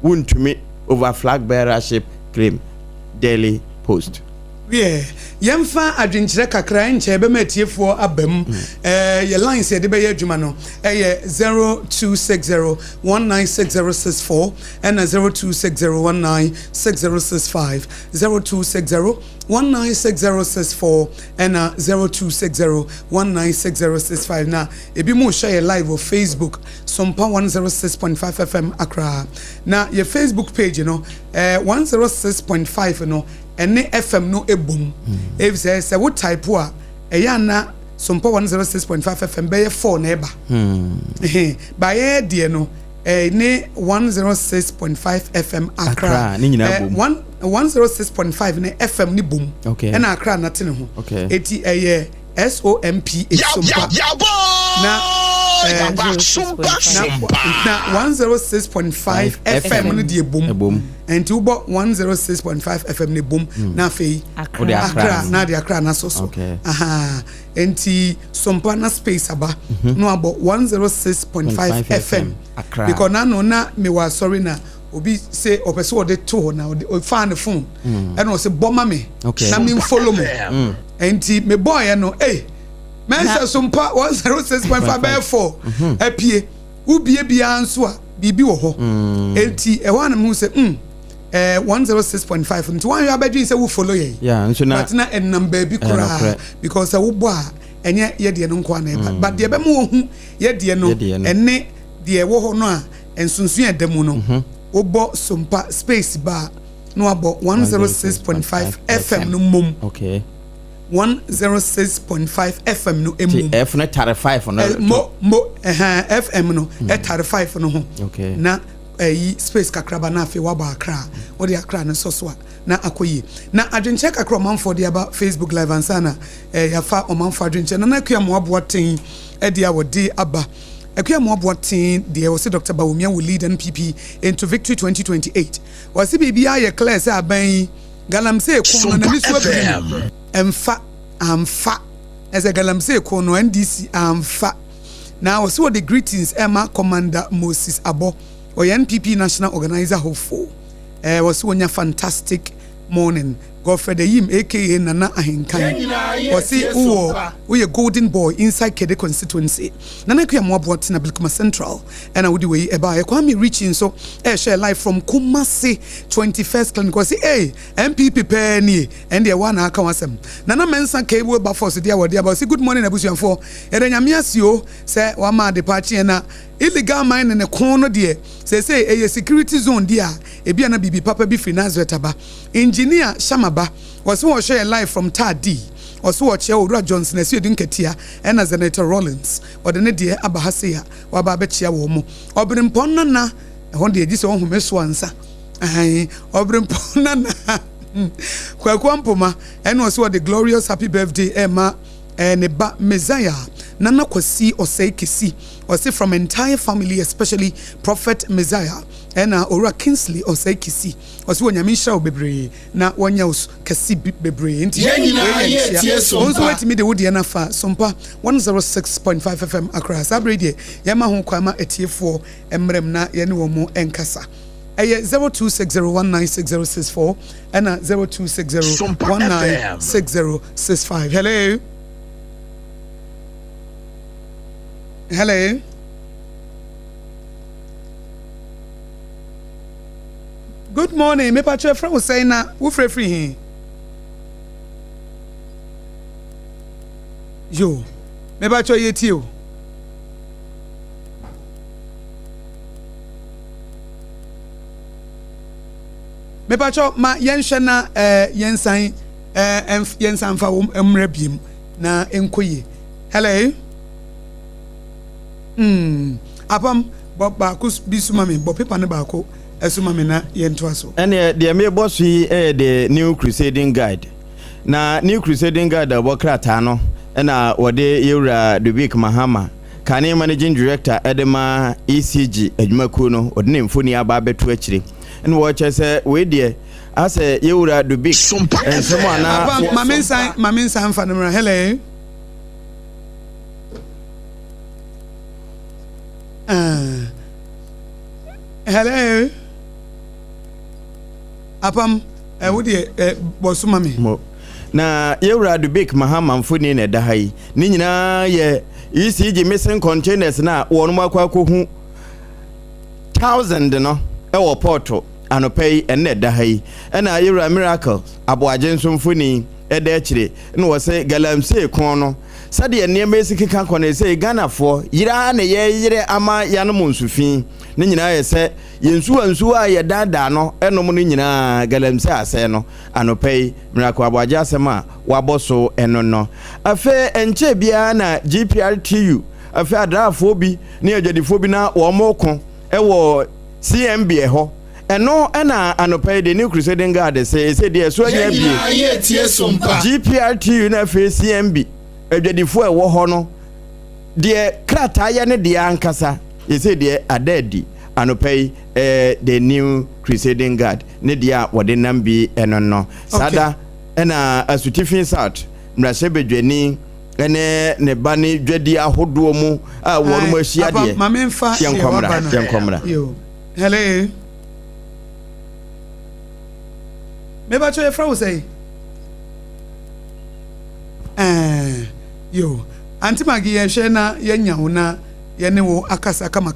wuntumi over flag bearership claim Daily Post Yeah. Yemfa adwenkyerɛ kakra nkyɛ be matiefoɔ abam ye lines ye de be ye adwuma no 0260196064 and 0260196065 0260196064 and 0260196065 na ebi mo share live on Facebook SOMPA 106.5 FM Accra na your Facebook page 106.5 ene FM no ebum if say what type wa eya na SOMPA 106.5 FM be 4 na eba ba ye de no ne 106.5 FM Accra 106.5 ne FM ni bum ena Accra na tene ho eti SOMPA SOMPA na 106.5 FM no de boom and you bought 106.5 FM ne boom na fei Accra na de Accra na so aha enti SOMPA na space aba no about 106.5 FM because na no na me was sorry na obi say opese wo de to na o fa ne phone and o say bomma me na me follow me enti me boy no Mensa SOMPA 106.5 by 4 apie ubie bia nso a bibi wo ho enti e wan mu say 106.5 nti wan you abadwin say wo follow ye nso na but na number bi kura because wo bo a enye ye de no nko na but de be mo hu ye de no ene de wo ho no a ensunsun e demu no wo bo SOMPA space ba no abo 106.5 FM no mom 106.5 FM no emu F na 35 no FM no 35 no ho na space kakraba na afi waba Accra wo de Accra no so na akoyi na adwenche kakra manfo de aba Facebook live ansana ya fa o manfo adwenche na akua mo aboten de a wo de aba akua mo aboten de wo se Dr. Bawumia will lead NPP into victory 2028 was bibia ye class aban galamse ko na nisu abim amfa as a galamse ko no NDC amfa now so the greetings Emma Commander Moses Abo or NPP National Organizer Hofo was one fantastic morning Godfrey Yim aka Nana Ahenkan was see we a golden boy inside Kede constituency Nana Kuyamo bought in Abilkuma Central and I would way about Kwame reaching so share live from Kumasi 21st clinic was say MPP penny and the one akawasem Nana Mensa cable buffer so dear about say good morning abusian for Erenyamiasio say wama de party na illegal mine in the corner there say a security zone there e bia na bibi papa bi finance wetaba engineer Shama was watch share live from Tadi or so watch Odra Johnson as you didn't ketia and as Senator Rollins or the Nadia Abahasia or Babechia Womo or Brimpona na one day this one who mess once or Brimpona Kwampoma and was what the glorious happy birthday Emma and a Messiah Nana Kwasi or say Kisi or say from entire family especially Prophet Messiah and Ora Kingsley or say Kisi or so when Yamisha bebre na wanya Kasi bebre into also wait me the woody anafa SOMPA 106.5 FM across Abrede Yama Hon Kwama etie4 emrem na yene wo mo enkasa 0260196064 and 0260196065 Hello. Good morning. Me patcho friend was saying na wo free here. Yo. Me patcho yeti o. Me patcho ma yenhwe na yensan yensan fa emra biem na enkoye. Hello. Apam ba kus bisuma me bo paper ne ba ko esuma me na yento aso ene de me boss yi the new crusading guide na new crusading guide abo krata no na wode yewura Dubik Mahama kane managing director edema ECG adwumaku no wode ne mfoni aba beto akire ene wo che se we de ase yewura Dubik ensemo ana mamensa mfa no hello hello Apam wo de bosuma me na yewura Dubik Mahama mfoni na da hai ni nyina ye ECG missing containers na wonu makwa kohu 1000 no e wo porto anopei ene da hai na yewura Miracle aboaje nso mfoni e da akire na wo se galamsey kon no sade ene mesikika kone se Ganafo yira na ye yire ama yanom nsufin ni nyina ye se yensu a ye dada no enom no nyina galamsey ase no anopei Miracle aboaje asema waboso eno no afe enche bia na GPRTU afe adrafo bi ne adwadifo bi na wo moko ewo CMB ho eno ena anopei de New Crusading Guard se de so anya bi GPRTU na afe CMB adwadifo ewo ho no de krata ya ne de ankasa se de adadi anopei the New Crusading Guard ne dia wode nambi eno no sada ena asutifin South mrasebedwani ene ne bani dwadi ahodo mu a wonu mu ahia de mamemfa yenkomra yo hello meba cho e fra wo say yo anti magi ye hwe na yenya wo na ye ne wo akasa kama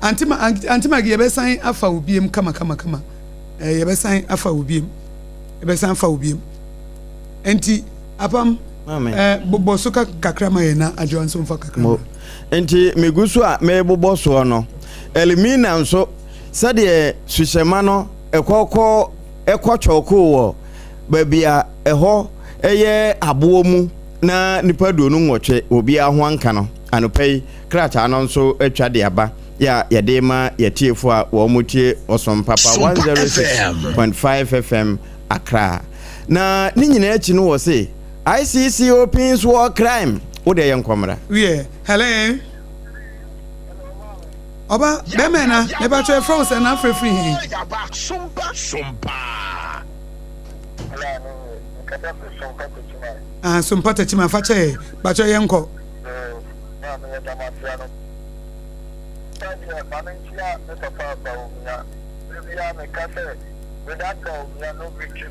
antima yebesan afa obiem kama yebesan afa obiem enti apam bobo soka kakrama ye na adwan so mfa kakrama enti megusu a mebobo so no elimina nso sade sushema no ekwochoko wo babia eho eye abowo mu na nipa duonu nwotwe obi aho anka no anopei krata no nso atwa de aba ya yedema yetiefo a wo mutie Osompa 106.5 FM Accra na ni nyina achi no wo se ICC opens war crime Odehyieba nkomra we hello oba bemena me ba twa from say na free he Sompa techima fache ba twa yenko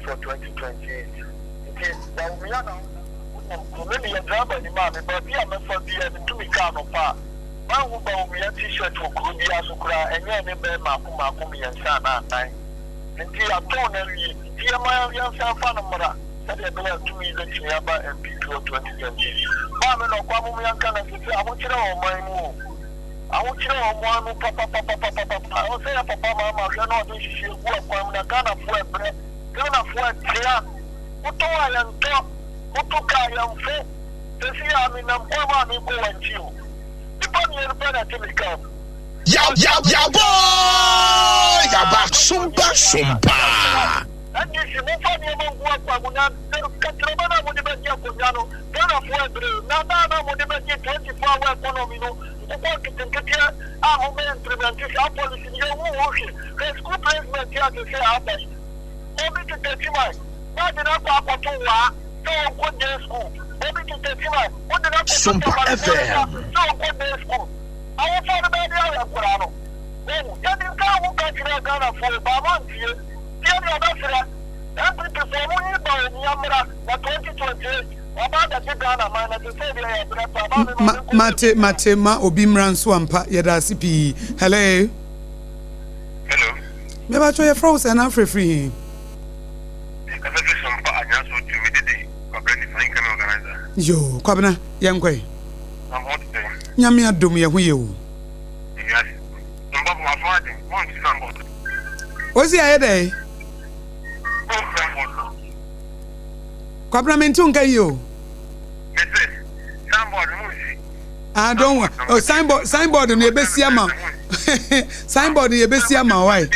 for 2028. Okay, now we are now. Maybe a driver in my but we are not for the to me car no pa. Man who buy me a t-shirt for Kumbia Sukra and any bear Makuma Kumi and Sana time. Until I told her, dear my young son, Fanamara, said they bear 2 million Chiaba and P2 2020. Mamma no Kwame and Kana, I want you know my move. I want you know one papa. I will say a papa, mamma, you know, this is what Kwame Ghana for a bread. Ghana for a clear. Uto and top, Utuka and Fo, the sea, I mean, I'm going to go and you. The bunny and brother to become. Ya boy! Ya back Sompa. And you should move on your own work. Catrabana would have been Yakunano, Ghana for a bread. Nana would have been 24-hour economy. The work is in Katia, our home implementation, our policy, your working. The school placement here to say, Abbas. Only to take you out. Not enough to so good day school. Only to take you out. What did I say? So good day school. I will find a baby out of Kurano. Oh, that is how we got to Ghana for a month here. Tell me about that. Every performing about Yamara, 2028. About the Ghana man, Mate ma obimran swampa yeda sipi. Hello. Me ba cho ye froze and free. Yo, kwabena yankwe. Nyame adom ye ho ye o. Yes. Number my father, one son. Ozi aye dey. Kwabena mentu nka yo. I don't want. Oh, signboard no ebesi ama. Signboard no ebesi ama why?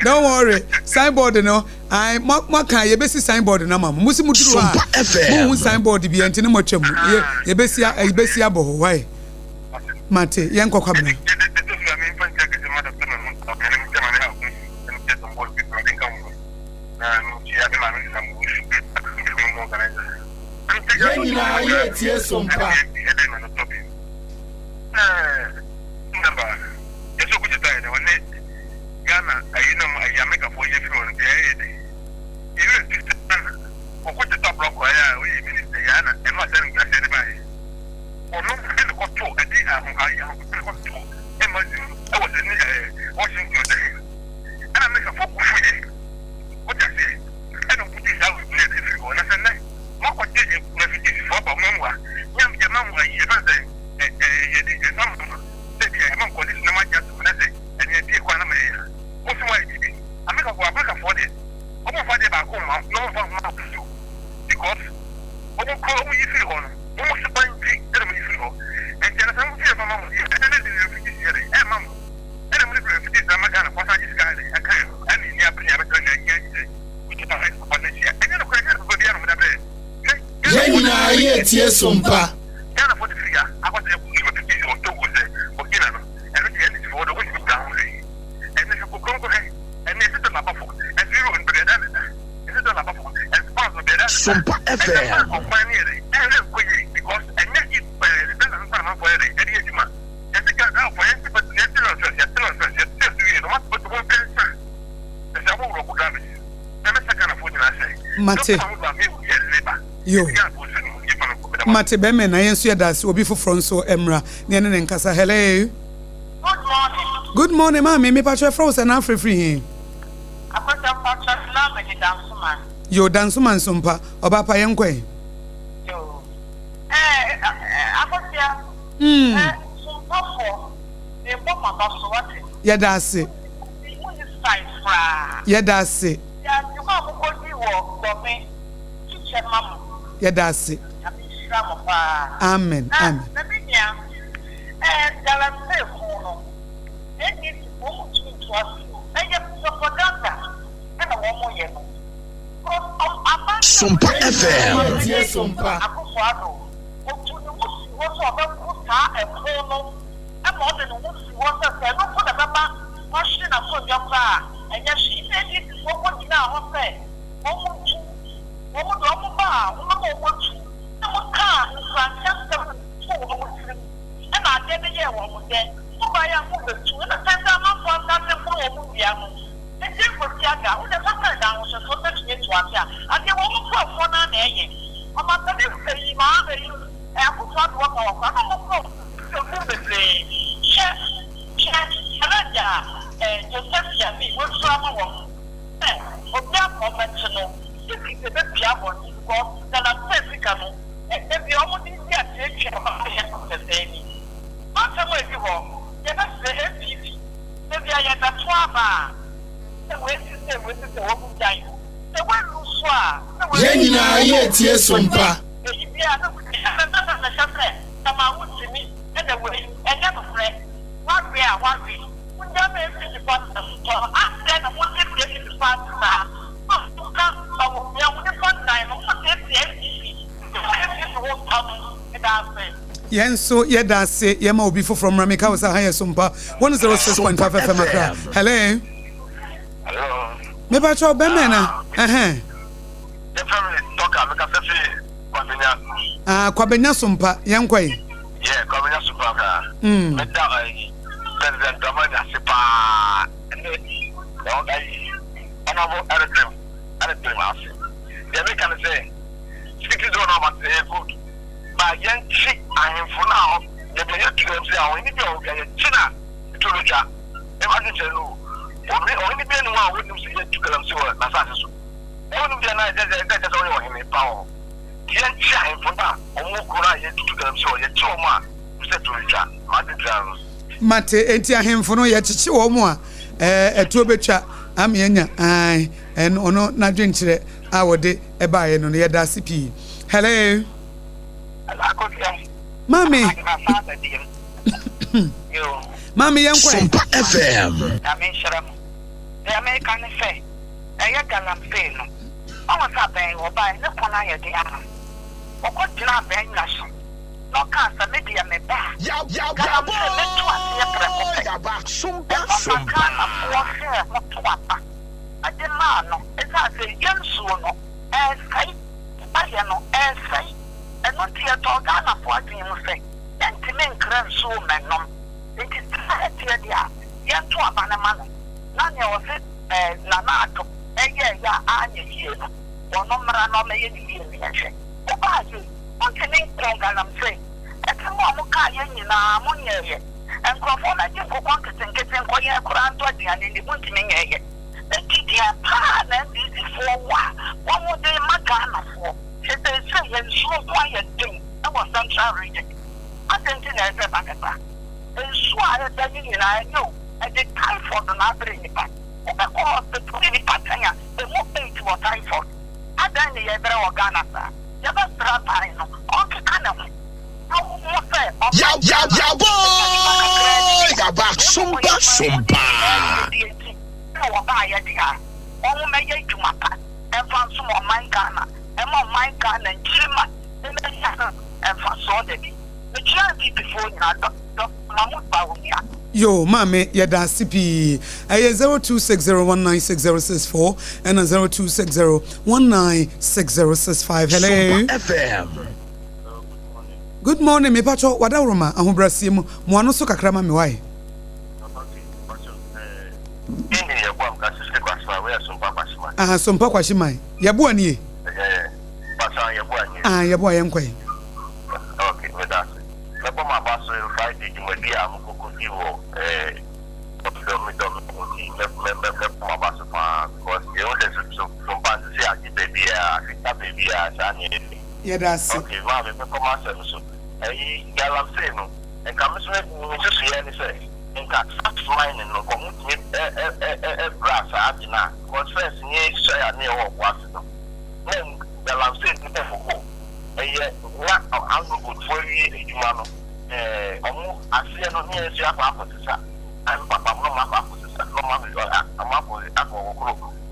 Don't worry. Signboard no. I maka yebesi signboard na mama. Musi muduru ha. Mu signboard bi enti ne motwam. Yebesi abo why? Mate, yenko kwabena. Yenina yet yes sompa. Number. Yes, we could die on it. Ghana, I know I make a 4 year from the you put the top block where we minister Ghana and not telling us anybody. Or not the control, I did have control. I was in Washington. And I make a focus for you. What I say? I don't put this out with if you want to say, what did you never did for a memoir? Young Yamama, you ever say, I'm going to my just and you did one of me. What's my baby? I make a work for it. I'm going to find it back home. No one to do. Because when you call me, you feel on almost a bunch of things. And then I'm here for Mamma, and then and Mamma. And I'm living with this. I'm a kind of what I just got. I can't. And in the afternoon, which is a high school. And then I'm going to go down with a bed. Yenina yet yes sompa. Ghana for the figure. I was able to do this or two with it. For Ghana. And the end is for the way to down. And if you go ahead, and this is the Labapo, and zero in Breda. This is the Labapo, and part of Breda. Sompa FM. Because I met it by the Dana for Eddie Edima. And the guy now for anything but the still doing it. What but the one person? The Samu Robo Garbage. The second of what I say. Mate. Yo. Mate Beme na yensu yadas obi foforo nso emra ne ne nkasa. Hello. Good morning. Good morning, mama. Me patro froze na free here. Akwata patro na me dansuman. Yo dansuman sompa oba pa yenkwe. Yo. Akwata. Sompa for the bomba baso wate. Yadase. Yadase. Ya you go ko di wo do me. Teacher mama. Yadase. Amen. Amen. Sompa FM. Yes, Sompa. Yenina yet yes sompa. Yenso yedase yema obi from Ramika was a higher Sompa 106.5 FM Accra. Hello. Hello. Me patro Bemena. Kwabenya Sompa yankwe. Yeah, Kwabenya Sompa ka. Meda President Amanda Sipa. Honorable Adam Ase. They can say speaking to no matter good. But young chick I am for now. They be to them say I need to China to the job. Imagine you. Only be anyone wouldn't see to them so na say so. Only be na that's only him power. Young child for now. Omo kura ye to them so ye choma. You say to the job. Mate enti ahemfo no ye chichi wo mo a etuo betwa amenya ai en ono na dwenkyere a wode ebaye no ye da CP. Hello. Mami. Mami yankwe. Sompa FM. The American say, I got say no. I was happening or by no corner at the arm. Or what did I bang national? No cancer, maybe I may back. I demand no, as I say, young soon, as I no, as I friends so menom. It is dia. Yen to abanama no. Na ne o se nana ato. Eye ya anye yie no. Wono mra no me ye ni yie ni ehwe. O ba ye. On tini kongalam say. Etemo mo ka ye nyina mo nyeye. Enkrofo na je ko kwanketenketen ko ye kura nto diane ni buntimi nyeye. Etidia pa na ndi fo wa. Wo mo de magana fo. Chete say yen so kwa ye din. I was central region. I didn't know that. And so I said, I know. I did typhoid and I bring it back. And of course, the pretty patanya, the more paid to a typhoid. I done the other organa. You have a strap, okay, kind of. Ya boy! Ya back, sumpa. No, buy a dear. All may you to my pack. And found some of my Ghana. And more my Ghana and Chima. And for so the charity before Yo, mame, yada CP. 0260196064 and 0260196065. Hello. FM. Good morning, me pacho. Wada uroma ahobrasimu. Muano so kakrama me why? Sompa kwashimai. Yabu ani. Yabu ayenkwe. Okay, with that. Lepo mabaso Friday jumadi amuko kiwo lepo mabaso pa because you always from pan say aji baby Africa baby sani. Yeah, that's okay. Ma me ko ma se so. Galam say no. En kam so me so ye ni say. En ka tax mine no ko mutumi brass adina. Because first ni so ya ni wo kwase no. Then galam say ni be for na angu for you ejuma no omu asie no ni esu akwa apotisa an papa no ma apotisa no ma amapo akwo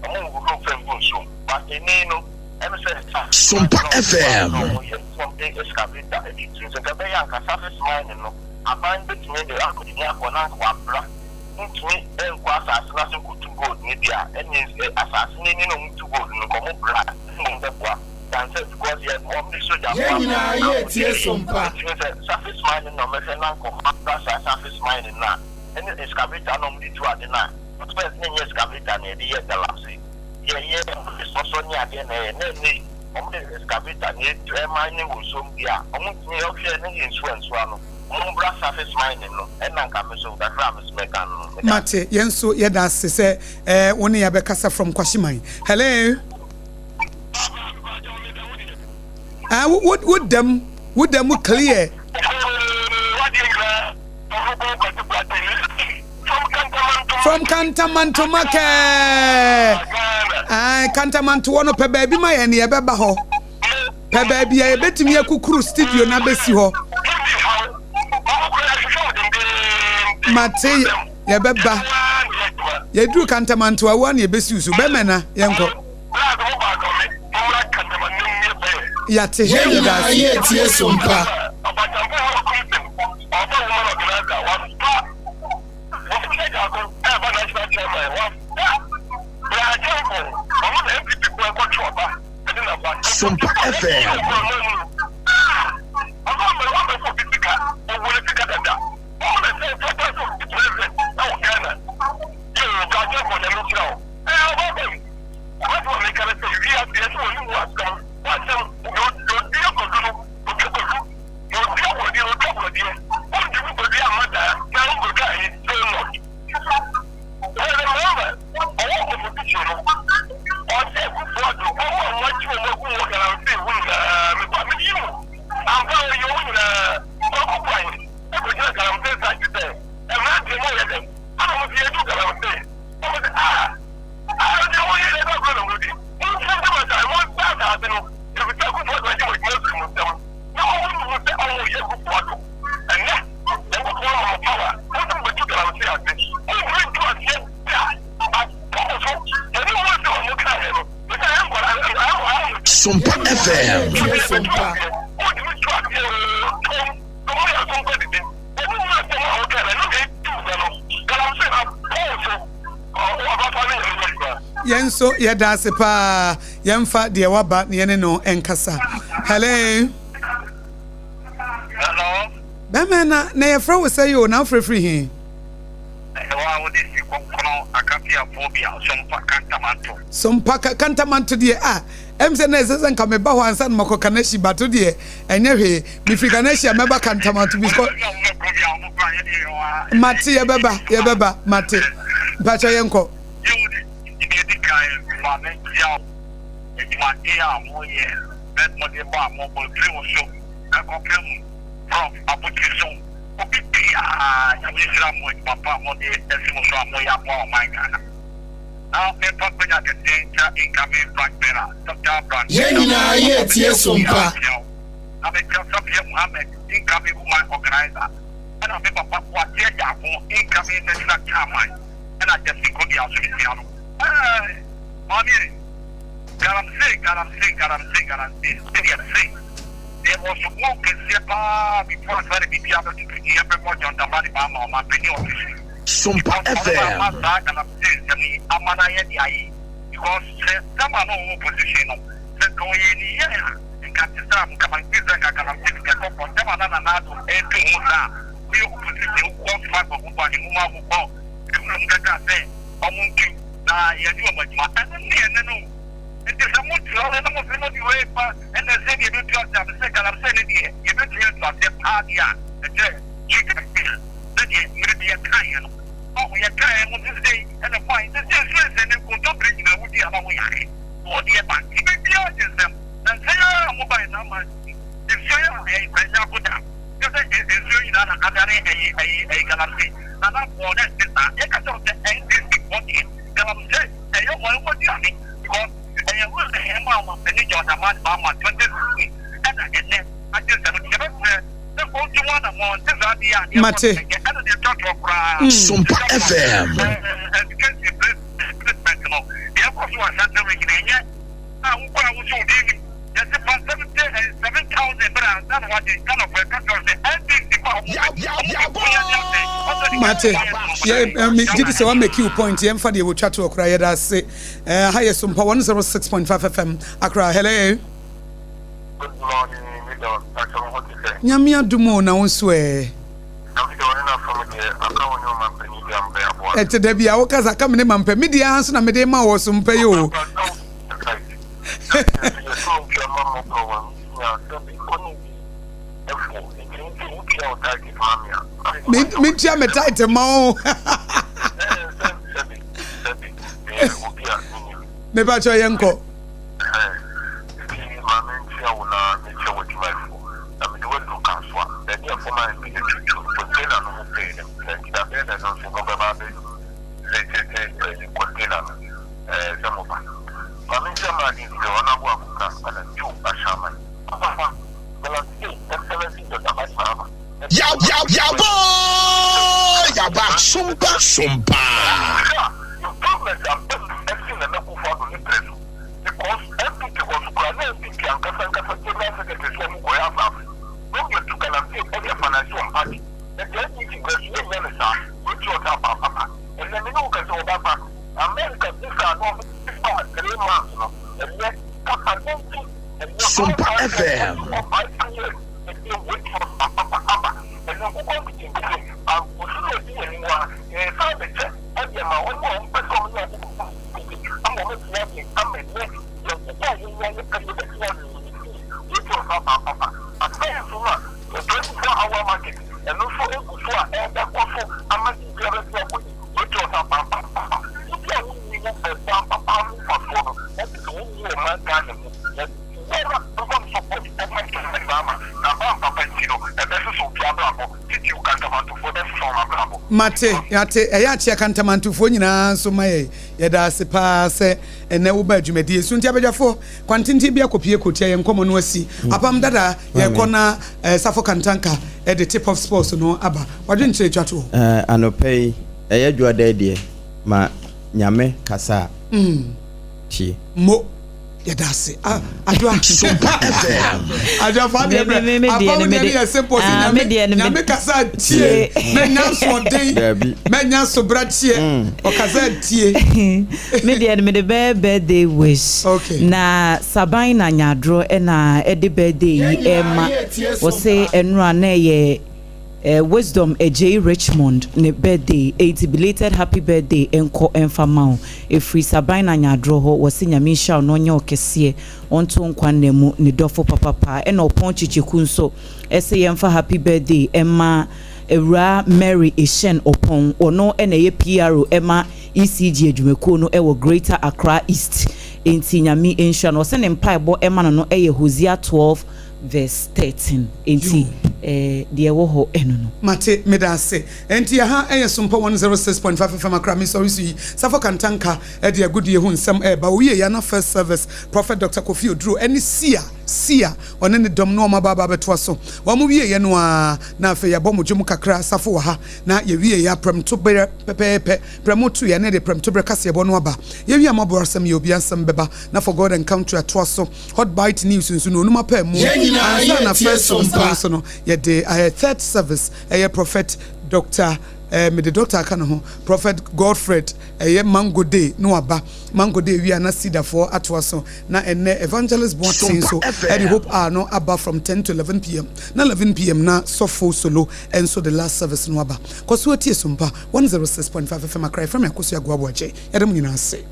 omu gulu fembu so but eni no em say Sompa FM something excavator editing so gabe ya ka surface mine no aban betime de akodi ni akona kwa bra ntumi enkwa asase na so kutu gold ni dia eni asase ni no mutu gold no komo bra no kwa because you want me so that surface mining no me surface mining na any excavator no me to adina but first any excavator na dey the last yeah so ni ade na ni excavator ni to mining wo so bia omutumi o hwe na insurance no bra surface mining no na nka me so that ram is mekan no mate yenso yeda se woni ya be kasa from kwashiman. Hello. Would them clear? From Cantamanto Make. Cantamanto one of baby my and ya beba ho. Per baby, I bet me a kukuru studio na besi ho. Mate ya beba. Ya do Cantamanto a one ye besi so bemena yanko. Yate ya tie sompa Sompa FM Sompa FM Yenso yeda se pa yemfa de waba ne no enkasa. Hello. Hello. Bemena na ye fra we say you na free here. Wa wo disi kono akapia phobia sompa kantamanto de emse na esese nka me ba ho ansa na makoka na shi bato de enye hwe mi frika na shi ameba kantamanto because mate ye beba mate bacha yenko from application papa now paper the danger incoming black bearer sompa I'm a Muhammad incoming woman organizer and I'm a papa what incoming national chairman and I just go the house mommy there was one before I started to be able to hear everyone on the money on my penny office. SOMPA FM. Because someone in position said go in here and got the stuff come and give them a for them another and we opposition one five of one who go say you do much it is a much longer than the way, and the same you do the second I'm saying it. You do the party, the chicken field. Then you be a client. Oh, we are trying on this day, and the point is just and then go to bring the woody along with or the bank. You may be audience them and say, mobile number. If you are a question put down, because it is really not a galaxy. And I'm for that. I can tell the end this body. Galamsey, and you want what you think because. I will the hammer of the Niger and man Bama 23 and again I just the only one I want is the Mate SOMPA FM and because the airport was entering yet now I was so big just about 7,000 brands that's what they kind of Mate, me did say one make you point here for the we chat to Accra that say higher SOMPA 106.5 FM Accra. Hello. Good morning, Nyamia dumo na wonso ete da bia wo kaza ka me mampa media hanso na me de ma wo SOMPA yo. Me tia me tight ma me ba cho yenko SOMPA SOMPA FM Mate yate eya chia kantamantufo nyina so maye yeda sepa se ene wo ba dwumadi esu ntia bedwafo kwantinti bia kopie kotia ye nkomo no asi apam dada ye kona safo kantanka the tip of sports no aba wadwe nchire twato anopei eya dwada de ma nyame kasa tie mo yedase adwa SOMPA FM adwa fa de apam de ye simple nyame kasa tie menya so den menya so bratie o kasa tie me de birthday wish na saban na nyadro na e de birthday yi ema wo se enura na ye Wisdom J Richmond ne birthday 80 belated happy birthday enko enfamao efri sabina nyadro ho wose nyamisha no nya okese onto nkwanne mu ne dofo papa e na opon chichiku nso ese yemfa happy birthday emma Ewra Mary Eshen Opon ono ene ye PRO Emma ECG adwumako no ewo Greater Accra East enti nyami ensha no se ne mpaebo Emma no eye Hosea 12 verse 13 enti de wo ho eno no mate medase enti ha eye SOMPA 106.5 FM Accra mi sorry si safo kantanka de agudie hu nsem ba wiye ya na first service Prophet Dr. Kofi Oduro eni sia one ne dom no ma baba beto so wa mu wiye ye no a na afa ya bomo dwum kakra safo wa ha na ye wiye ya premto pepepe premotu ya ne de premto brekase bo no aba ye wiye amaborsam ye obi ansam beba na for God encounter to so hot bite news nso no ma pa mu na first service no ye de third service Prophet Dr. Me the doctor aka no Prophet Godfred Mango Day no aba Mango Day we are na sida for atwaso na ene evangelist Bontin so the hope are no aba from 10 to 11 p.m. na 11 p.m. na sofo solo and so the last service no aba cause we tie SOMPA 106.5 FM Accra from Yakosu Agwabo aje yadam nyina se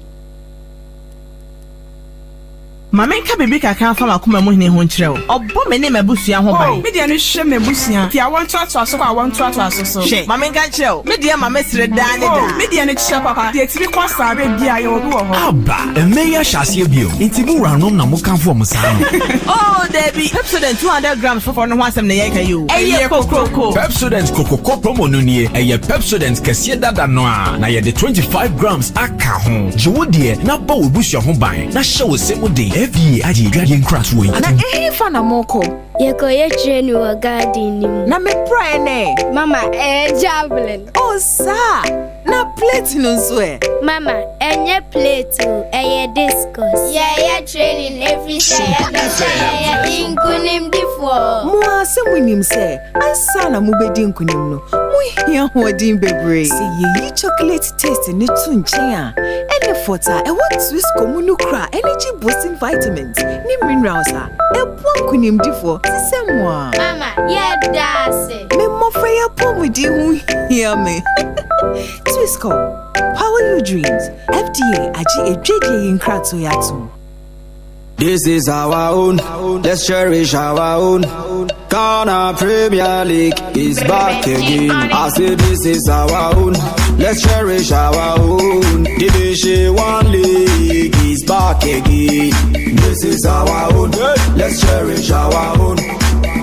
Mama nka bebe kaka fa makoma mu hene ho nkyerɛ wo. Ɔbɔ me ne mabusua ho ban. Me dia no hwɛ mabusua. Ti awon to aso so awon to aso so. Hwɛ, mama nka kyerɛ wo. Me dia mama sire da ne da. Me dia no kyerɛ papa. Di etiri kwa sabe bia ye obi wo ho. Aba, emeya hyase bio. Enti bu ranom na mo kan fo mo saa. Oh, Debbie, Pepsodent 200 grams for no wasem na ye ka you. Eye kokoko. Pepsodent kokoko promo no nie. Eye Pepsodent kɛse dada no a. Na ye de 25 grams aka ho. Jiwo de na ba wo busua ho ban. Na hye wo se mo de. FDA aji dragon crash way. Na fa na moko. Yeko ye train wo garden nim. Na me pray ne. Mama javelin. Oh sa. Na plate no so e. Mama enye plate o eye discus. Yeah training every day. Inkunim difo. Mo asemunim se. Ansa na mo bedi nkunim no. Mo hia hodin bebre. Se ye chocolate taste ne tu nchen a. Ene fota e what Swiss comunu kra energy boosting vitamins. Ni minerals a. E po nkunim difo. Mama, yeah, that's it. Me mo freya pom with you hear me. Twisco, power your dreams. FDA aji ejeje in krato yatu. This is our own. Let's cherish our own. Ghana Premier League is back again. I say this is our own. Let's cherish our own. Division 1 League is back again. This is our own. Let's cherish our own.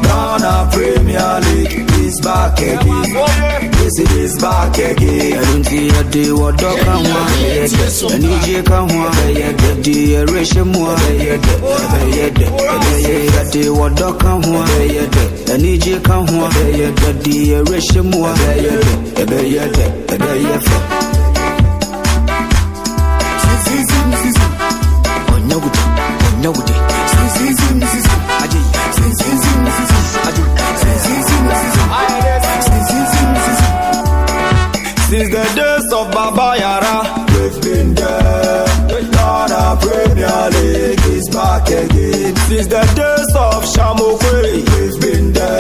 Ghana Premier League is back again. This is back again. I don't see a day what dog can want. I need you can want. I the eration more. I day what dog can want. I need you can want. The eration more. Since the days of Baba Yara, we've been there. Ghana Premier League is back again. Since the days of Shamokwe, we've been there.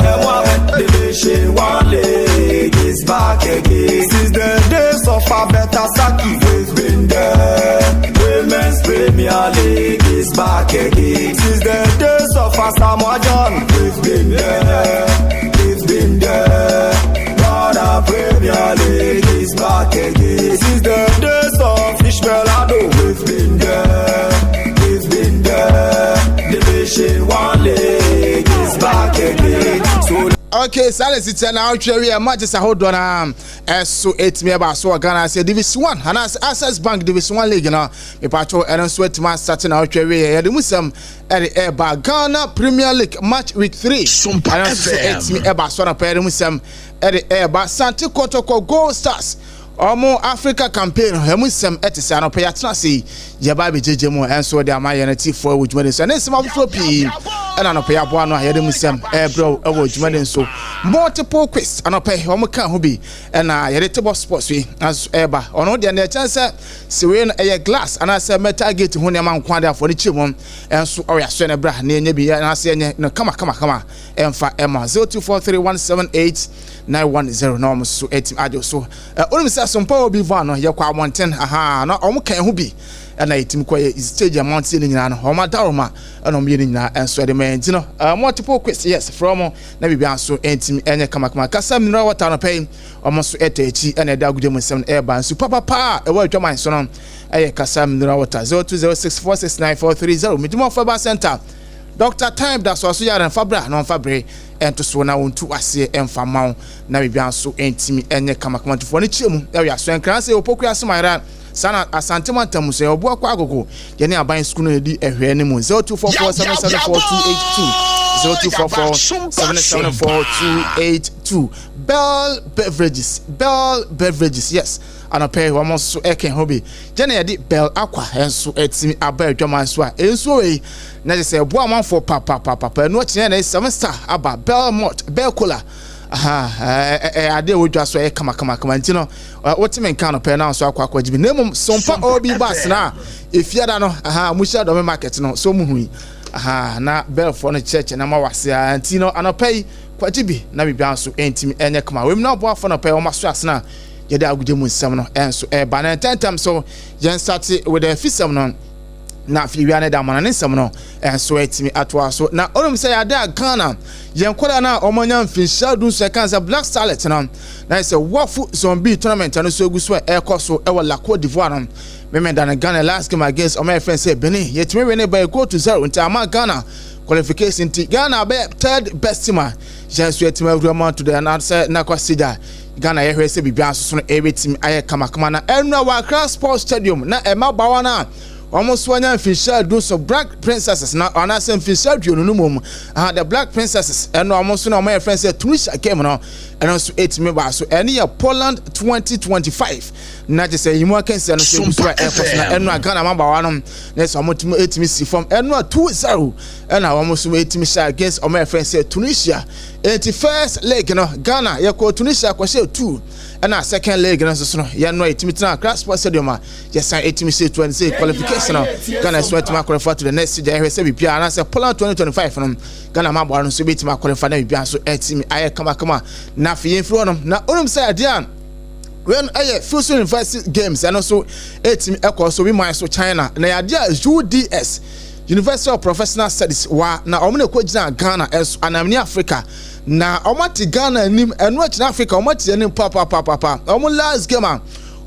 Division 1 League is back again. Since the days of Abeta Saki, we've been there. Women's Premier League is back again. Since the days of Asamoah John, we've been there. We've been there. Ghana Premier League is back again. Since the days of Ishmael Ado, we've been there. We've been there. Division 1 League is back again. So okay, silence it's an outro match is a hold on so 8 me about so Ghana say Division 1 and as Access Bank Division 1 League now me patro and sweat man starting outro here the musam at the air Ghana Premier League match week 3 and so 8 me about so na pair musam at the air but Santi Kotoko Gold Stars Omo Africa campaign hemusem etisa no pay atna see Jeba be jeje mo enso de amaye na T4 which when is and some floppy ɛna no pɛ aboa no a yɛde musem bro ɛwɔ dwumade nso multiple quiz ana pɛ ɔmo ka ho bi ɛna yɛde table sports we as ɛba ɔno de na chance se we no ɛyɛ glass ana sɛ metal gate ho ne ma nko ade afɔ ne kyem ɛnso ɔyɛ aso ne bra na enye bi na sɛ enye no kama ɛmfa ɛma 0243178910 na ɔmo so etim adwo so ɔnim sɛ sompa obi van no yɛ kwa mountain aha na ɔmo kan ho bi ɛna etim kɔ stage amount ne nyina no ɔmo daroma ɛna ɔmo yɛ ne nyina ɛnso de man ti no multiple quiz yes from na bibia so etim enye kama kasa mineral water no pay ɔmo so etachi ɛna ɛda agudem nsɛm ɛba nso papa ɛwɔ adwaman so no ɛyɛ kasa mineral water 0206469430 midimo faba center Dr. Time da so yare fabra no fabre ento so na wontu ase emfa mawo na bibia so entimi enye kama tufo ne chiemu ɛwɛ aso enkran se opoku asemaira sana asante mantam so obo akwa agogo ye ne aban school no di ehwe ne mu 0244774282 0244774282 Bell Beverages yes ana pay almost so eken hobi jene ye di Bell Aqua enso etimi aba adwaman so a enso we na je se bo amanfo papa no kyen na 7 star aba Bell Malt Bell Cola ade wodwa so kama ntino wotime nka no pɛ na so akwa jibi nemum sompa obi bus na efiada no musha do market no so muhui na Bell for no church na mawase ntino anopɛ kwajibi na bibia so entimi enye kama wem na boafo no pɛ o maso asena yede agudemu nsɛm no enso ba na tentam so yen start with the fisam no na fiwiane da mana ne nsɛm no enso etimi atoa so na onum sɛ yada Ghana yen kola na omanya mfinhia du so kanza Black Starlet no na sɛ wafu zombie tournament no so eguso ekoso ewo la Côte d'Ivoire no memenda na Ghana last game against my friend say Benin yetimi win by goal to 0 until ama Ghana qualification team Ghana be third best team just yetimi agreement to the answer na kwasida Ghana yehwe se bibia so no everything aye kama na enwa wa Accra Sports Stadium na ema bawa na almost one official do so Black Princesses now on us official no the Black Princesses and almost no my friends say Tunisia game no and also 8 members so any Poland 2025 na just say you can say no so airport na and Ghana member one let's almost 8 see from and 2-0 and almost 8 share against my friends say Tunisia 81st leg no Ghana ya ko Tunisia ko say 2 and a second leg no so no ya no 8 na Accra Sports Stadium yes 8 say 26 qualification Ghana sweat to qualify to the next stage. I say bibia and I say Poland 2025 from Ghana ma bwa no so bit ma qualify na bibia so etimi aye kama na fi enfro no na onum say adian when aye Fusion University games and also etimi ekọ so we mind so China na yadia UDS University of Professional Studies wa na omne ko gina Ghana as anamni Africa na omati Ghana nim enu achina Africa omati nim papa omo last game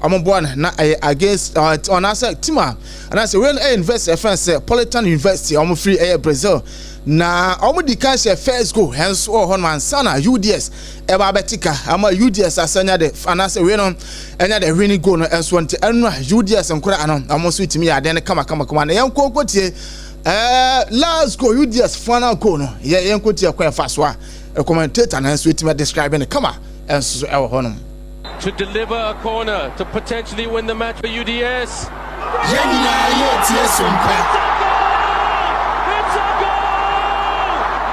Amobwan na against on us Tima and I say when University France Politan University free Brazil na di kan say first go hence Honman sana UDS eba betika ama UDS asanya de and I say we no enya de winning goal no enso nti enwa UDS nkora anon amoso itimi ya de ne kama na yenkokotie last go UDS final goal no yenkotie kwa faso a commentator na enso itimi describe ne kama enso ewo honom to deliver a corner to potentially win the match for UDS. It's a goal!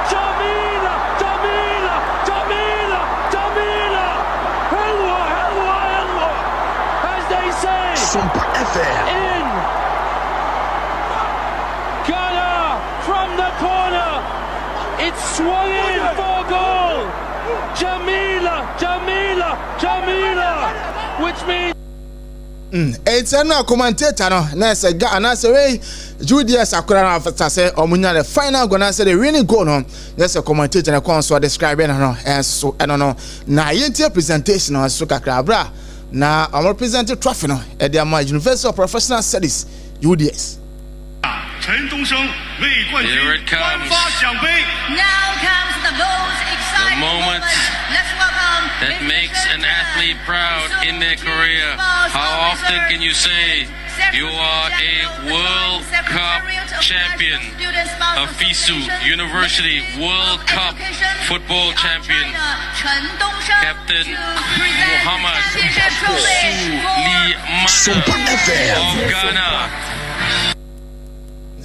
Jamila! Helwa! As they say, SOMPA in Ghana from the corner. It's swung in for goal. Jamila, which means it's a commentator no na say Ghana say we Julius akora na after say omunya the final goal na say the winning goal no yes a commentator na kon so describing no so no na yentie presentation no so kakra bra na our presenter trophy no e dey ama University of Professional Studies UDS. Here it comes. Now comes the most exciting moment that makes an athlete proud in their career. How often can you say you are a World Cup champion? A FISU University World Cup football champion. Captain Muhammad Suleiman of Ghana.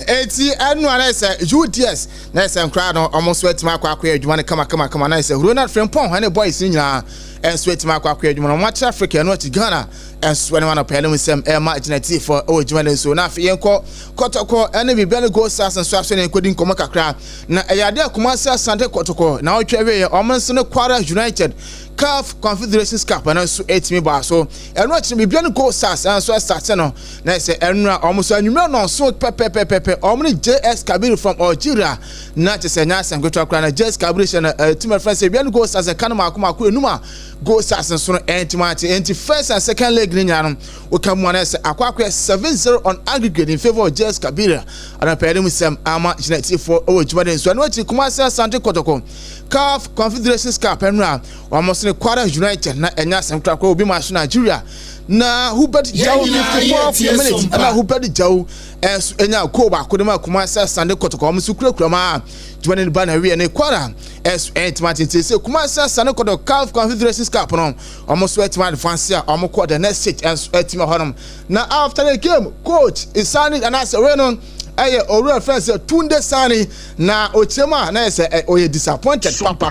eti anu ana say UDS na say nkra no almost wet ma akwa adwuma ne kama na say Ronald Frimpong hane boys nyina enso wet ma akwa adwuma no West Africa no ati Ghana enso ne wana pele mu sem e ma generative for o adwuma ne so na afi yenko kotoko ene bibele go stars enso aso ne nkodi nkomo kakra na eyade akomase asante kotoko na otwewe omonso ne Kwara United CAF Confederations Cup and also 8 bar so and watch me bian go stars and so start no na say enra almost anwumre no so pepe omni JS Kabir from Algeria na te say nyasa ngotwa kra na JS Kabir team friends say bian go stars kan makoma ko enuma go stars so no enti first and second leg ni nya no we come one say akwa 7-0 on aggregate in favor of JS Kabir and pay them some ama generative for Ojumade so and watch Kumasi Asante Kotoko CAF Confederations Cup enra almost Kwara United na enya semkra ko obi ma so Nigeria na Hubert Jaw 54 minutes na Hubert Jaw enya ko ba ko dem Kumasi Asante Kotoko am su kura ma jwane ba na we ne Kwara entmati se Kumasi Asante Kotoko CAF Confederations Cup no almost wetman advance a am ko the next stage etima honom na after the game coach Isani anasa we no aye oru friends Tunde Sani na ochema na say oye disappointed papa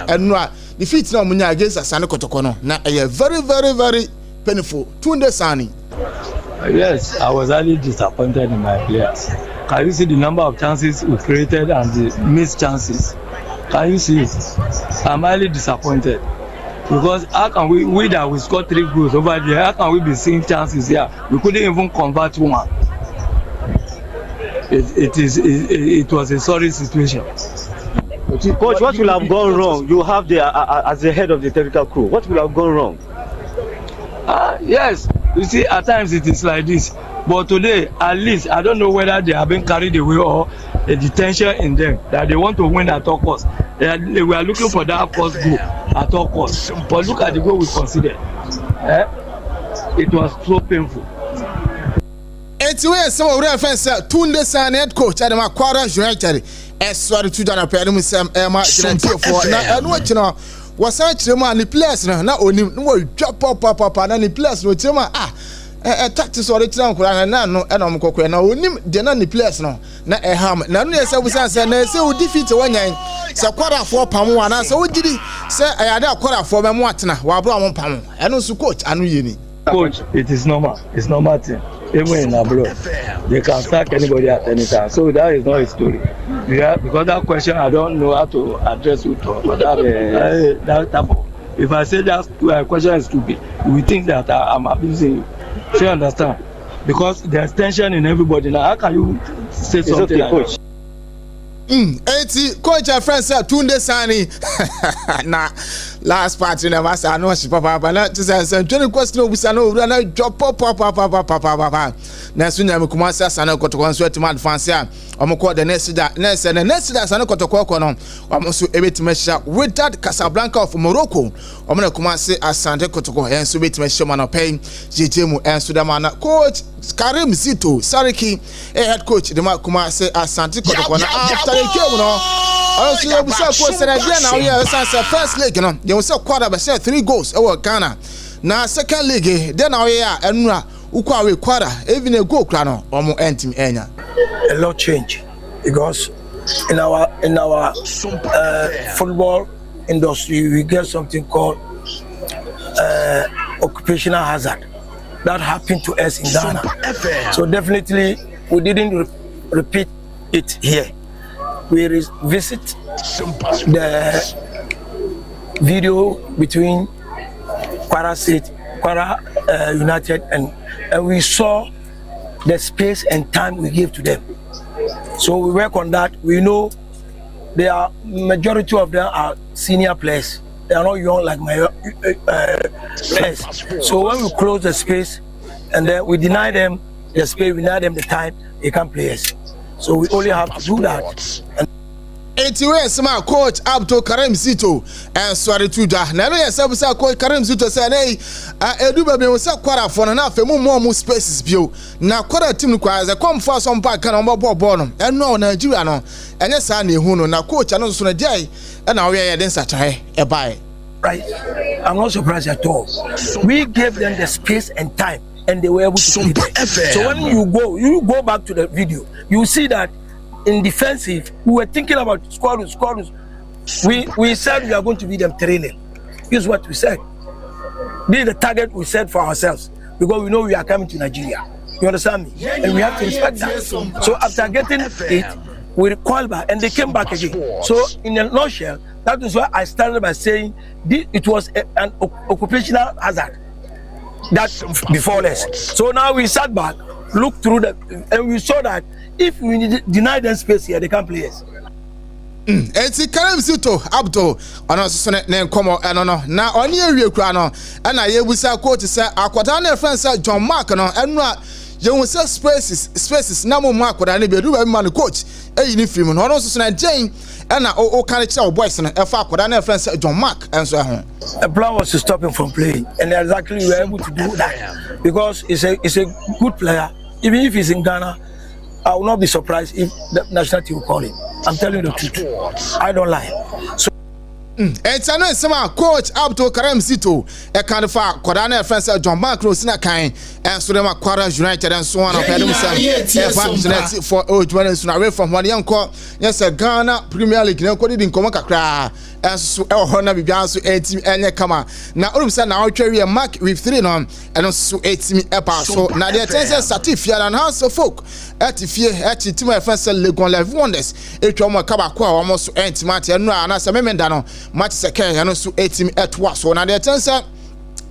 enra defeat na munya against Asante Kotoko no na very painful Tunde Sani. Yes, I was highly disappointed in my players. Can you see the number of chances we created and the missed chances? Can you see it? I'm highly disappointed because how can we that we scored 3 goals over there, how can we be seeing chances here? We couldn't even convert one. It was a sorry situation. Coach, what will have gone wrong? You have as the head of the technical crew. What will have gone wrong? Yes, you see, at times it is like this. But today, at least, I don't know whether they have been carried away or a detention in them that they want to win at all costs. They were looking for that first goal at all costs. But look at the goal we considered. It was so painful. Anyway, some of our friends Tunde Sani head coach at the Kwara United. Sorry to Dana Pedum Sam Emma for now. And what you know was such a man the players now only no drop up and the players no tema tactics or the town no and I'm cooking now only the players no na ham na no say we say na say we defeat one yan so Kwara 4 pam one so we did say I had Kwara 4 memo atena wa bro am pam and no coach anu yeni. Coach, it is normal. It's normal thing. Even in abroad, they can sack anybody at any time. So that is not a story. Yeah, because that question I don't know how to address it. But that type of, if I say that question is stupid, we think that I'm abusing you. So you understand? Because there's tension in everybody. Now, how can you say something okay, like coach? Coach our friend said Tunde Sani na last part in the master I know she papa na just say 20 question we say no na drop papa na so nyame Kumasi Asante Kotoko so etima advance a omko the next Asante Kotoko no omoso ebetima sha with that Casablanca of Morocco omna Kumasi Asante Kotoko enso betima sha man pay jejemu enso da man coach Karim Zito Sariki head coach the Kumasi Asante Kotoko na after the game no also you say coach say now here say first leg no you say Kwara be say 3 goals over Ghana na second leg then now here enura ukwa we Kwara even a goal kra no omo entim enya a lot change because in our football industry we get something called occupational hazard that happened to us in Ghana. So definitely we didn't repeat it here. We visit the video between Kwara United and we saw the space and time we gave to them. So we work on that. We know they are majority of them are senior players. They are not young like my players. So when we close the space and then we deny them the space, we deny them the time, they can't play us. So we only have to do that. Anyway, some coach Abdul Karim Zito and sorry to da. Na no yesa busa coach Karim Zito say na edu ba be we say Kwara for na afa mu more spaces bio. Na Kwara team kwa ze come for some park na mo ball no. Eno Nigeria no. Enye sa na ehu no na coach ano so na jai na we ya den sachae e bai. Right. I'm not surprised at all. We gave them the space and time and they were able to play there. So when you go back to the video, you see that in defensive, we were thinking about scorers. We said we are going to beat them 3-0. Here's what we said. This is the target we set for ourselves because we know we are coming to Nigeria. You understand me? And we have to respect that. So after getting it, we recalled back and they came back again. So in a nutshell, that is why I started by saying it was an occupational hazard that before us. So now we sat back, looked through and we saw that if we deny them space here, they can't play us. Enti Karim Sito Abdo ono so ne nkomo eno no na oni awie kura no na ye busa coach say akwada na friend say John Mark no eno a ye hu say spaces na mo akwada na be du ba man coach eyi ni film no ono so na Jane na o kan che boys no e fa akwada na friend say John Mark enso ho. The plan was to stop him from playing, and exactly we were able to do that because he's a good player. Even if he's in Ghana, I will not be surprised if the national team will call him. I'm telling you the truth. I don't lie. So it's an answer, Coach Abdul Karim Sito, a kind of Quadana friends John Mark Rosina Kain, and Sudama Quadras United and so on. For old dwellers away from one young court. Yes, a Ghana Premier League, no coded in Comacra, and so Honor Biansu 18 and Kama. Now, all of a sudden, our carry a mark with 3 on and also 18 epa. So now the attention Satifia and House of Folk at the fear at the team of friends Legon Live Wonders. It was Kabakwa almost anti-Matty and Nasa Memendano. Match second and also 18 at once. So now the attention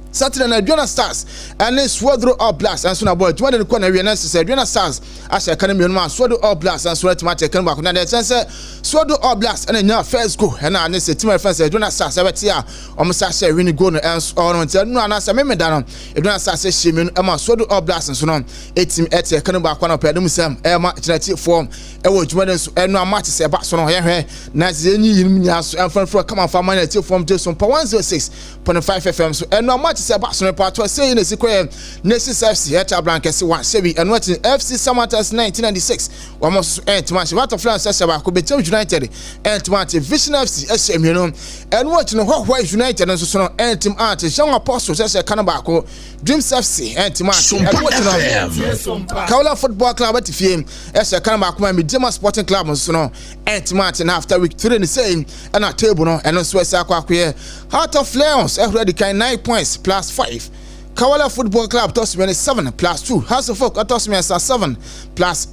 Saturday night Jonah Stars and then Swadro All Blacks and so now boy do the corner we necessary Jonah Stars as academy on man Swadro All Blacks and so to match can back now the attention Swadro All Blacks and then first go and now say team friends Jonah Stars ebetia almost say win go no and on tell no na say me dan Jonah Stars say shame no ma Swadro All Blacks and so no 18 at can back na pedum sam e ma generative form e wo dwuma so e no match say back so no hwe na say nyi nya so en fan come on for man form SOMPA 106.5 FM so e no match se baso part was saying is equal Nations FC Heta Blankesi one Sebi and watching FC Samatas 1996 almost end match what of France Seba ko Betel United end match Vision FC SM you know and watching what United and so end team art Jean Apostle say Kanabako Dreams FC end match and watching Kaula Football Club at Fiem as Kanabako my Midema Sporting Club so no end match and after week 3 the same and a table no and so Sakwa Heart of Lions already kind 9 points plus 5. Kawala Football Club toss me 7 plus 2. House of Folk toss me 7 plus 2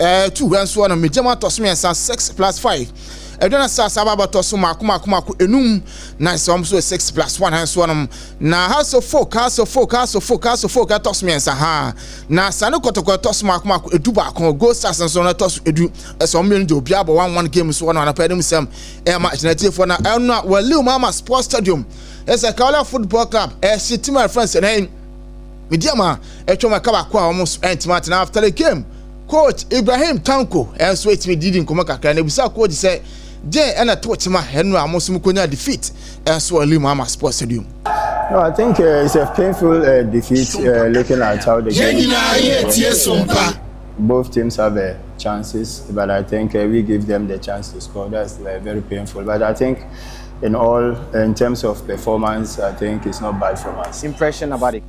and so on. Mijama toss me 6 plus 5. Edona Sababa toss Makuma enum nice so 6 plus 1 and so on. Na House of Folk toss me ha. Na Sanu Kotoko toss Makuma eduba kon go stars and so on toss edu so million do biabo 1 game so on na pedum sem e match na tie for na elna Waliu Mama Sports Stadium. It's a Kaula Football Club. City my friends and Mediama Echoma Kabakwa almost anti-match after the game. Coach Ibrahim Tanko and sweet me didn't come back and we coach say Jay and a Tochima Henry Mosumukonya defeat and so Mama Sports Stadium. No, I think it's a painful defeat looking at how the game. Both teams have chances, but I think we give them the chance to score. That's very painful. But I think in terms of performance, I think it's not bad from us. Impression about it.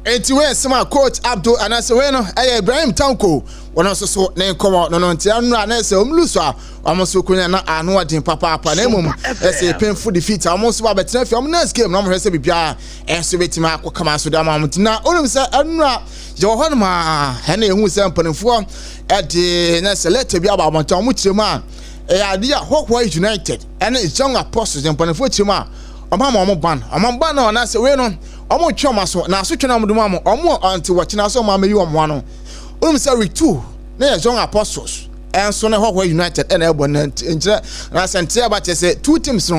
Anyway, some Coach Abdul and I say, well, Ibrahim Tanko, one also so name come out, no, and I say, Lusa, almost so couldn't I know what in Papa Panemum, as a painful defeat, almost about the from next game, no more has to be and so wait to my come out to the moment. Now, all of us are not Johanna, Henry, who's putting for at the next letter be about Montamuchima. Idea Hawkeye United and its young apostles and Panafuchima. Amama ban, Amambano, and I say, well, Omo Chomaso, now switching on the mamma, or more until watching us on Mamma you on one. Umsari 2, there's young apostles, and so Hawkeye United and Elbon and I sent about to say 2 teams.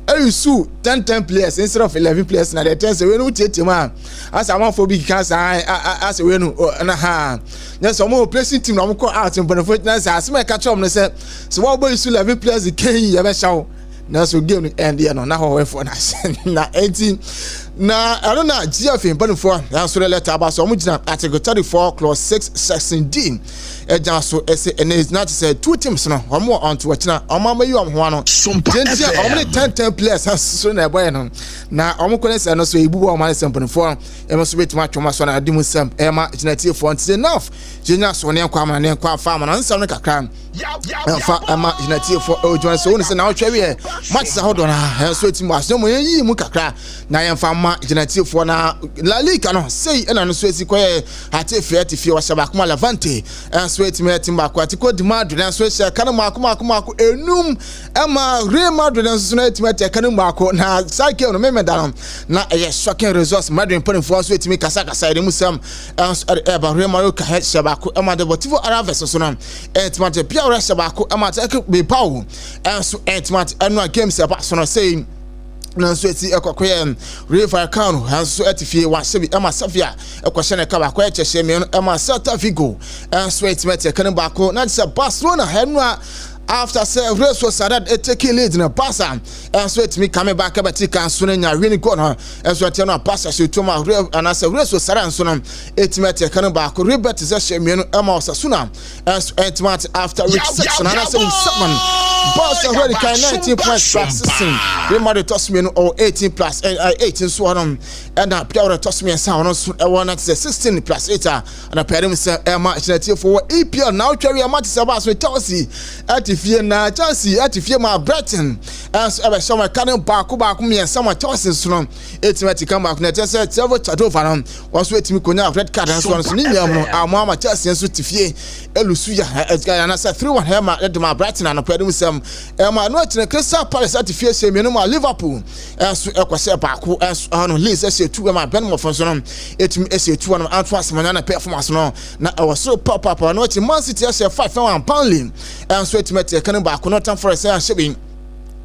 You sue 10 players instead of 11 players. Now they tell us we no take man. As I want for big because I say we no na there's some more placing team na call out in benefit na say as me catch up na say so what boy sue 11 players can you ever show na so game end there no na how for na 18 na I don't know GF in for answer letter about so much article 34 clause 6 section D so and it's not said two teams no or more on to watch now mama you am ho no only 10 players has so na boy no na omo say no so ebu o man sample for e must wait match o so na adimu sam e ma generative for enough genya so ne kwa ma ne kwa farm na nsam ne kakra fa ama generative for o join so say na o twa we match sa hold on so team as no yi mu kakra na yen fa ma generative for na La Liga no say e na no so esi koye ate fie wa shaba kuma Levante so team ba ko atiko di Madrid na so se kan ma ko enum ama Real Madrid na so na team ate kan ma ko na cycle no me da na e shocking results Madrid putting for so team kasa de musam ba Real Madrid ka head shaba ko ama Deportivo Alaves so na team ate pia ora shaba ko ama take be power so team ate annual games ba so no say na so eti ekokoye River Kano so etifie wa sebi ama Safia ekohye ka ba ko echehye me ama Celta Vigo so etimete kan ba ko na se Barcelona henua after say Real Sociedad taking lead in a Barca so it me coming back about can so nya really go no so it no Barca so to ma Real and as Real Sociedad so no etimete kan ba ko Robert ze me no ama Osasuna so etimate after week 6 and as 7 Barca already can 19 points plus 16 Real Madrid toss me no 18 plus 18 so on and that player toss me and no so one at 16 plus 8 and a pair him say match for EPL now carry a match about so Chelsea at fie na Chelsea at fie ma Brighton as ebe so ma kan ba ko me sama Chelsea so no etimati kan ba ko na say Trevor Chadova no was wetimi konya red card so no ni nyam no ama Chelsea so tifie elusu ya na say 3-1 hema at ma Brighton and pedum sem ma no tine Crystal Palace at fie se me no ma Liverpool as ekwase ba ko as no Leeds as 2 ma Bournemouth so no etimi as 2 no Antwerp ma na performance no na was so pop no tine Man City as 5-1 pound and so etimi kan ba ko Nottingham Forest and Shebin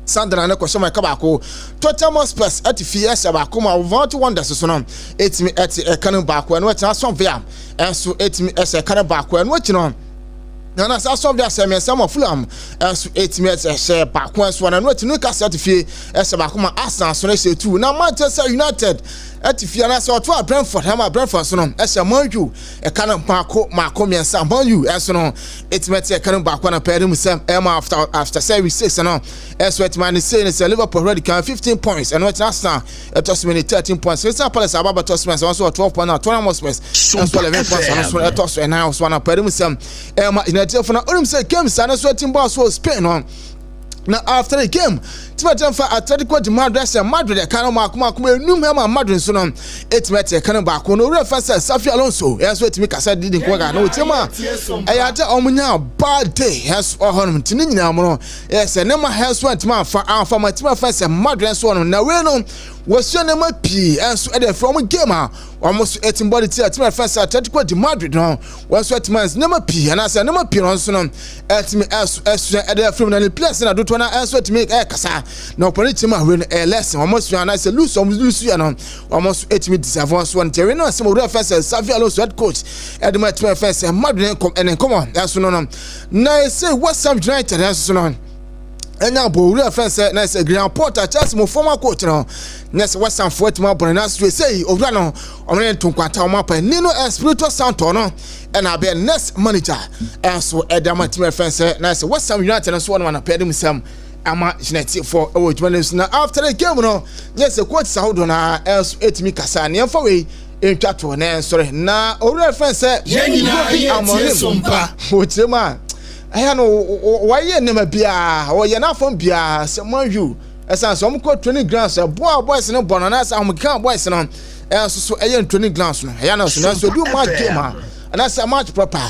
Sandra na ko shoma ka ba ko Tottenham Hotspur at fie as ba ko ma want wonders so no etimi at kan ba ko no tena so via and so etimi as kan ba ko no tino na sa so via se me some Fulham as etimi as ba ko so na no tino ka set fie as ba ko ma Arsenal so na se 2 na Manchester United at Fiana so to Brentford hama Brentford so no ese manju e kan mako miensa manju eso no etimete kan ba kwa na pere musem after series 6 no eso etimani say say Liverpool already can 15 points and what Arsenal it was many 13 points Crystal Palace ababa to spend so 12 points now Tottenham Hotspur so 11 points so it was now so na pere musem United for na only say games na so timba so Spain no now after the game Timatem for Atletico de Madrid and Madrid kan ma enum hema Madrid so no etimete kan ba ko no reference Safi Alonso yes so etimi kasa didin ko ga no tema ayata omunya bad day yes ohonum tini nyina mo no yes ne ma has one tima fa anfa ma tima fa se Madrid so no na we no was ne ma pi enso e dey from game almost etim body tima fa se Atletico de Madrid no was so etimans ne ma pi na se ne ma pi no so no etimi eso e dey from na place na do to na enso etimi kasa no opportunity ma we lesson almost you na say lose you know almost 8 minutes advance one terrain no say we reference Safi Alonso head coach and my team first Madrid come on that's no na say West Ham United that's no enya bo reference na say Graham Potter Chelsea mo former coach no next West Ham for team abon na say ovra no omre ntonkwata o mapa ni no Espirito Santo no and I be next manager and so my team first na say West Ham United so one na pay them some ama generative for na after the game no yes the coach Saudi na else etimi kasa ne fa we entwa to na sorry na o reference yenina sompa hotrema aya no waye ne ma bia o ye na fon bia se manju esa so mko training grounds boys ne bono na sa mka boys no so eye training grounds no aya na so do match game and that's a match proper